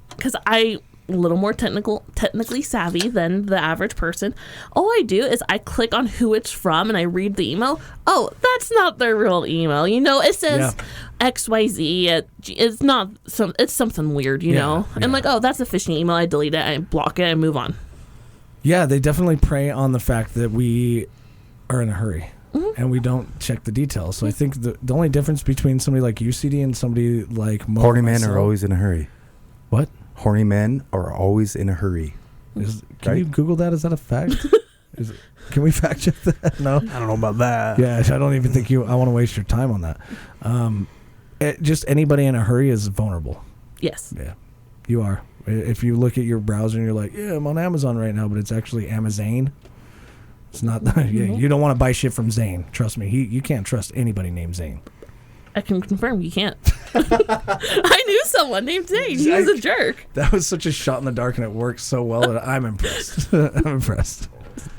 Because I'm a little more technically savvy than the average person. All I do is I click on who it's from and I read the email. Oh, that's not their real email. You know, it says XYZ. It's not it's something weird, you know? I'm like, oh, that's a phishing email. I delete it, I block it, I move on. Yeah, they definitely prey on the fact that we are in a hurry. Mm-hmm. And we don't check the details. So I think the only difference between somebody like UCD and somebody like horny men are always in a hurry. What? Horny men are always in a hurry. Can you Google that? Is that a fact? Can we fact check that? No? I don't know about that. Yeah, I don't even think I want to waste your time on that. Just anybody in a hurry is vulnerable. Yes. Yeah, you are. If you look at your browser and you're like, yeah, I'm on Amazon right now, but it's actually Amazon. It's not. You don't want to buy shit from Zane. Trust me. You can't trust anybody named Zane. I can confirm you can't. I knew someone named Zane. He was a jerk. That was such a shot in the dark, and it worked so well that I'm impressed. I'm impressed.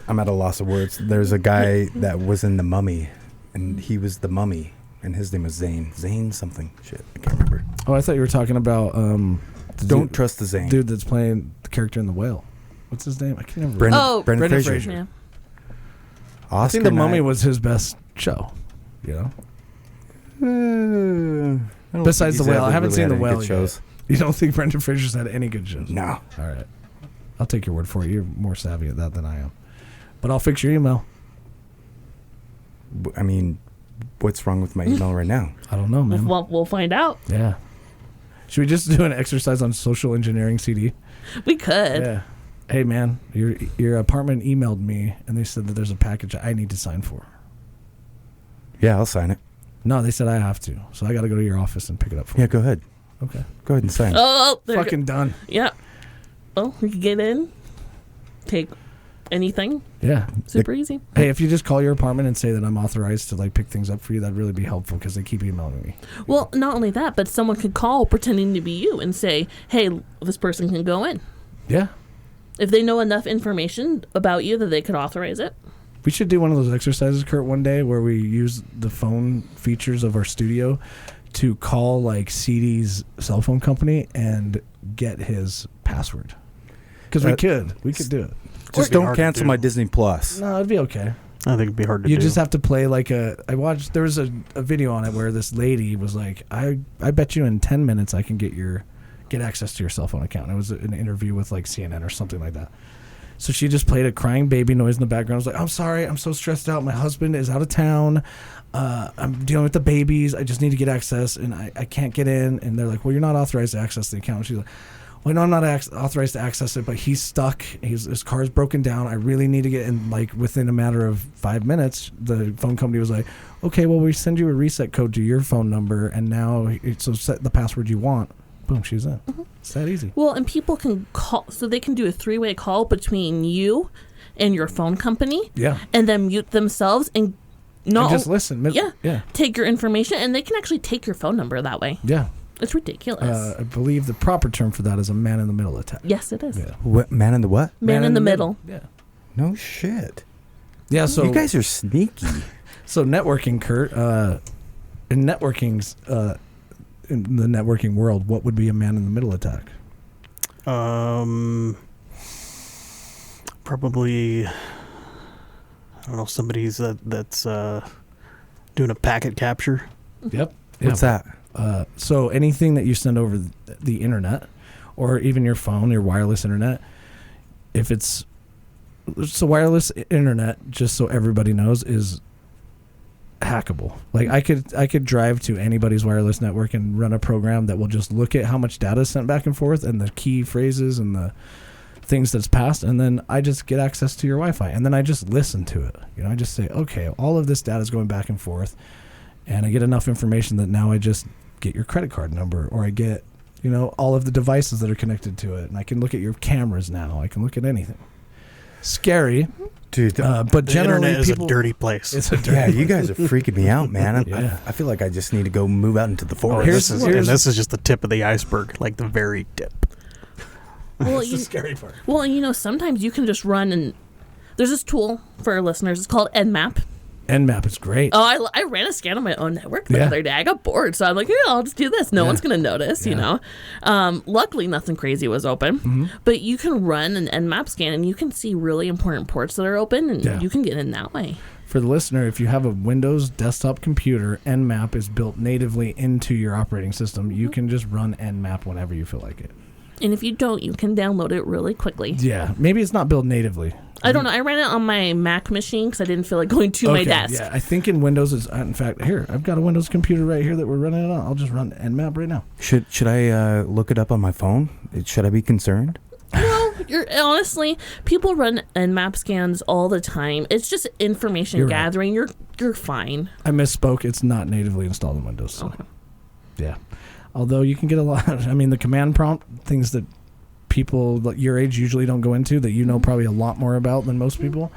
I'm at a loss of words. There's a guy that was in The Mummy, and he was the mummy, and his name was Zane. Zane something. Shit, I can't remember. Oh, I thought you were talking about... Don't trust the Zane. Dude that's playing the character in The Whale. What's his name? I can't remember. Brendan Fraser. Yeah. Oscar I think The Mummy was his best show. You know? Besides The Whale. I haven't seen The Whale yet. You don't think Brendan Fraser's had any good shows? No. All right. I'll take your word for it. You're more savvy at that than I am. But I'll fix your email. I mean, what's wrong with my email right now? I don't know, man. Well, we'll find out. Yeah. Should we just do an exercise on social engineering, CD? We could. Yeah. Hey, man, your apartment emailed me, and they said that there's a package I need to sign for. Yeah, I'll sign it. No, they said I have to, so I got to go to your office and pick it up for you. Yeah, go ahead. Okay. Go ahead and sign it. Oh, fucking done. Yeah. Well, we can get in, take anything. Yeah. Super easy. Hey, if you just call your apartment and say that I'm authorized to like pick things up for you, that'd really be helpful because they keep emailing me. Well, not only that, but someone could call pretending to be you and say, hey, this person can go in. Yeah. If they know enough information about you that they could authorize it. We should do one of those exercises, Kurt, one day where we use the phone features of our studio to call like CD's cell phone company and get his password. Because we could do it. Just don't cancel my Disney Plus. No, it'd be okay. I think it'd be hard to do. You just have to play like I watched, there was a video on it where this lady was like, I bet you in 10 minutes I can get access to your cell phone account. And it was an interview with like CNN or something like that. So she just played a crying baby noise in the background. I was like, I'm sorry, I'm so stressed out. My husband is out of town. I'm dealing with the babies. I just need to get access, and I can't get in. And they're like, well, you're not authorized to access the account. And she's like, well, no, I'm not authorized to access it, but he's stuck. His car's broken down. I really need to get in. Like within a matter of 5 minutes, the phone company was like, okay, well, we send you a reset code to your phone number, and now so set the password you want. Boom, she's in. Mm-hmm. It's that easy. Well, and people can call, so they can do a 3-way call between you and your phone company. Yeah. And then mute themselves and just listen. Yeah. Take your information, and they can actually take your phone number that way. Yeah. It's ridiculous. I believe the proper term for that is a man-in-the-middle attack. Yes, it is. Yeah. What, man in the what? Man in the middle. Yeah. No shit. Yeah, so... You guys are sneaky. So networking, Kurt, in networking's... in the networking world, what would be a man-in-the-middle attack? Probably, I don't know, somebody's that's doing a packet capture. Yep. What's that? So anything that you send over the internet, or even your phone, your wireless internet, if it's... So wireless internet, just so everybody knows, is hackable. Like I could drive to anybody's wireless network and run a program that will just look at how much data is sent back and forth and the key phrases and the things that's passed, and then I just get access to your Wi-Fi, and then I just listen to it. I just say, okay, all of this data is going back and forth, and I get enough information that now I just get your credit card number, or I get all of the devices that are connected to it, and I can look at your cameras now. I can look at anything. Scary. Dude, but The generally, internet is people, a dirty place. It's a dirty. yeah, you guys are freaking me out, man. Yeah. I feel like I just need to go move out into the Oh, forest. this is just the tip of the iceberg, like the very tip. Well, That's the scary part. well, sometimes you can just run and there's this tool for our listeners. It's called Nmap. Nmap is great. Oh, I ran a scan on my own network the Yeah. other day. I got bored, so I'm like, yeah, I'll just do this. No one's going to notice, Luckily, nothing crazy was open. But you can run an Nmap scan, and you can see really important ports that are open, and you can get in that way. For the listener, if you have a Windows desktop computer, Nmap is built natively into your operating system. You can just run Nmap whenever you feel like it. And if you don't, you can download it really quickly. Yeah, maybe it's not built natively. I don't know. I ran it on my Mac machine because I didn't feel like going to my desk. Yeah, I think in Windows, in fact, here, I've got a Windows computer right here that we're running it on. I'll just run Nmap right now. Should I look it up on my phone? Should I be concerned? No, honestly, people run Nmap scans all the time. It's just information You're right. gathering. You're fine. I misspoke. It's not natively installed in Windows. So. Okay. Yeah. Although you can get a lot. The command prompt, things that people your age usually don't go into, that probably a lot more about than most people.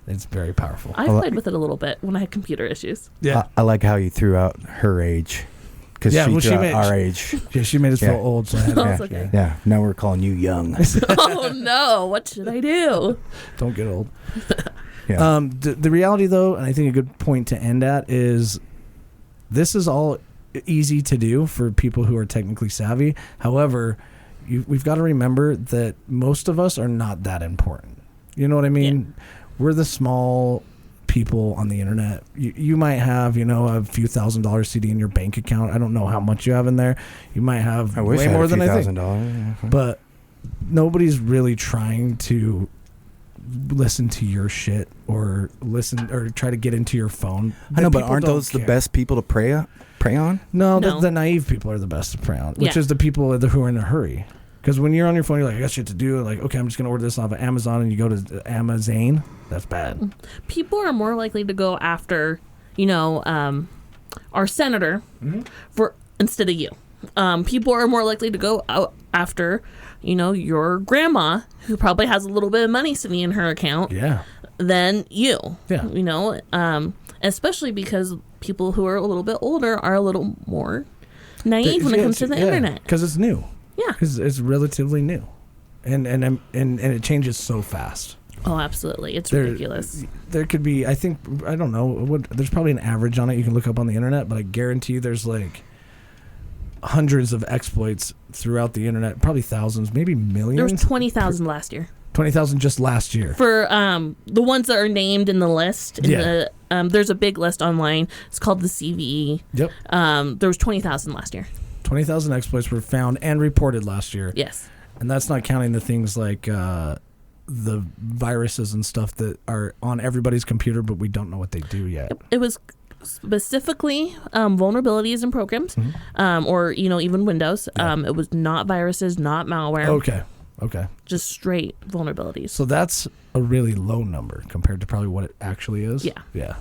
It's very powerful. I played with it a little bit when I had computer issues. Yeah. I like how you threw out her age. Because she threw out our age. Yeah, she made us feel old. So I had Oh, to, it's okay. Yeah, now we're calling you young. Oh no! What should I do? Don't get old. Yeah. The reality, though, and I think a good point to end at is this is all easy to do for people who are technically savvy. However, we've got to remember that most of us are not that important. You know what I mean? Yeah. We're the small people on the internet. You might have, a few $1,000 CD in your bank account. I don't know how much you have in there. You might have way more than I think. Yeah. But nobody's really trying to listen to your shit or try to get into your phone. I know, but aren't those the best people to prey on? No. The naive people are the best to prey on, which is the people who are in a hurry. Because when you're on your phone, you're like, I got shit to do. Like, okay, I'm just going to order this off of Amazon, and you go to Amazon. That's bad. People are more likely to go after, our senator instead of you. People are more likely to go out after, your grandma, who probably has a little bit of money sitting in her account, than you. Yeah. Especially because people who are a little bit older are a little more naive when it comes to the internet. Because it's new. Yeah. Because it's relatively new. And it changes so fast. Oh, absolutely. It's ridiculous. There could be, I don't know, there's probably an average on it you can look up on the internet, but I guarantee you there's like hundreds of exploits throughout the internet, probably thousands, maybe millions. There was 20,000 last year. 20,000 just last year. For the ones that are named in the list. There's a big list online. It's called the CVE. Yep. There was 20,000 last year. 20,000 exploits were found and reported last year. Yes. And that's not counting the things like the viruses and stuff that are on everybody's computer, but we don't know what they do yet. It was specifically vulnerabilities in programs, or even Windows. It was not viruses, not malware. Okay. Just straight vulnerabilities. So that's a really low number compared to probably what it actually is. Yeah.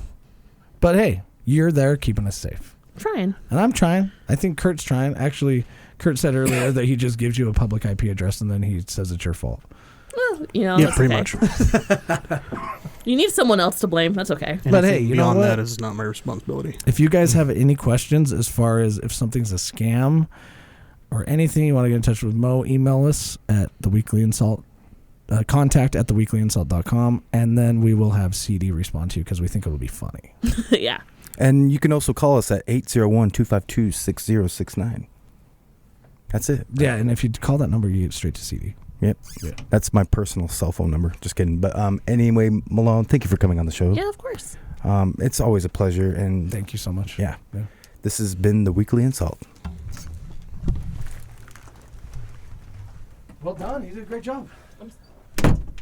But hey, you're there keeping us safe. Trying. And I'm trying. I think Kurt's trying. Actually, Kurt said earlier that he just gives you a public IP address and then he says it's your fault. Yeah, pretty much. You need someone else to blame. That's okay. But hey, beyond that is not my responsibility. If you guys have any questions as far as if something's a scam or anything, you want to get in touch with Mo, email us at the Weekly InSalt, contact at theweeklyInsult.com, and then we will have CD respond to you because we think it will be funny. Yeah. And you can also call us at 801-252-6069. That's it. Yeah, and if you call that number, you get straight to CD. Yep. Yeah. That's my personal cell phone number. Just kidding. But anyway, Malone, thank you for coming on the show. Yeah, of course. It's always a pleasure. And thank you so much. Yeah. This has been the Weekly InSalt. Well done. You did a great job.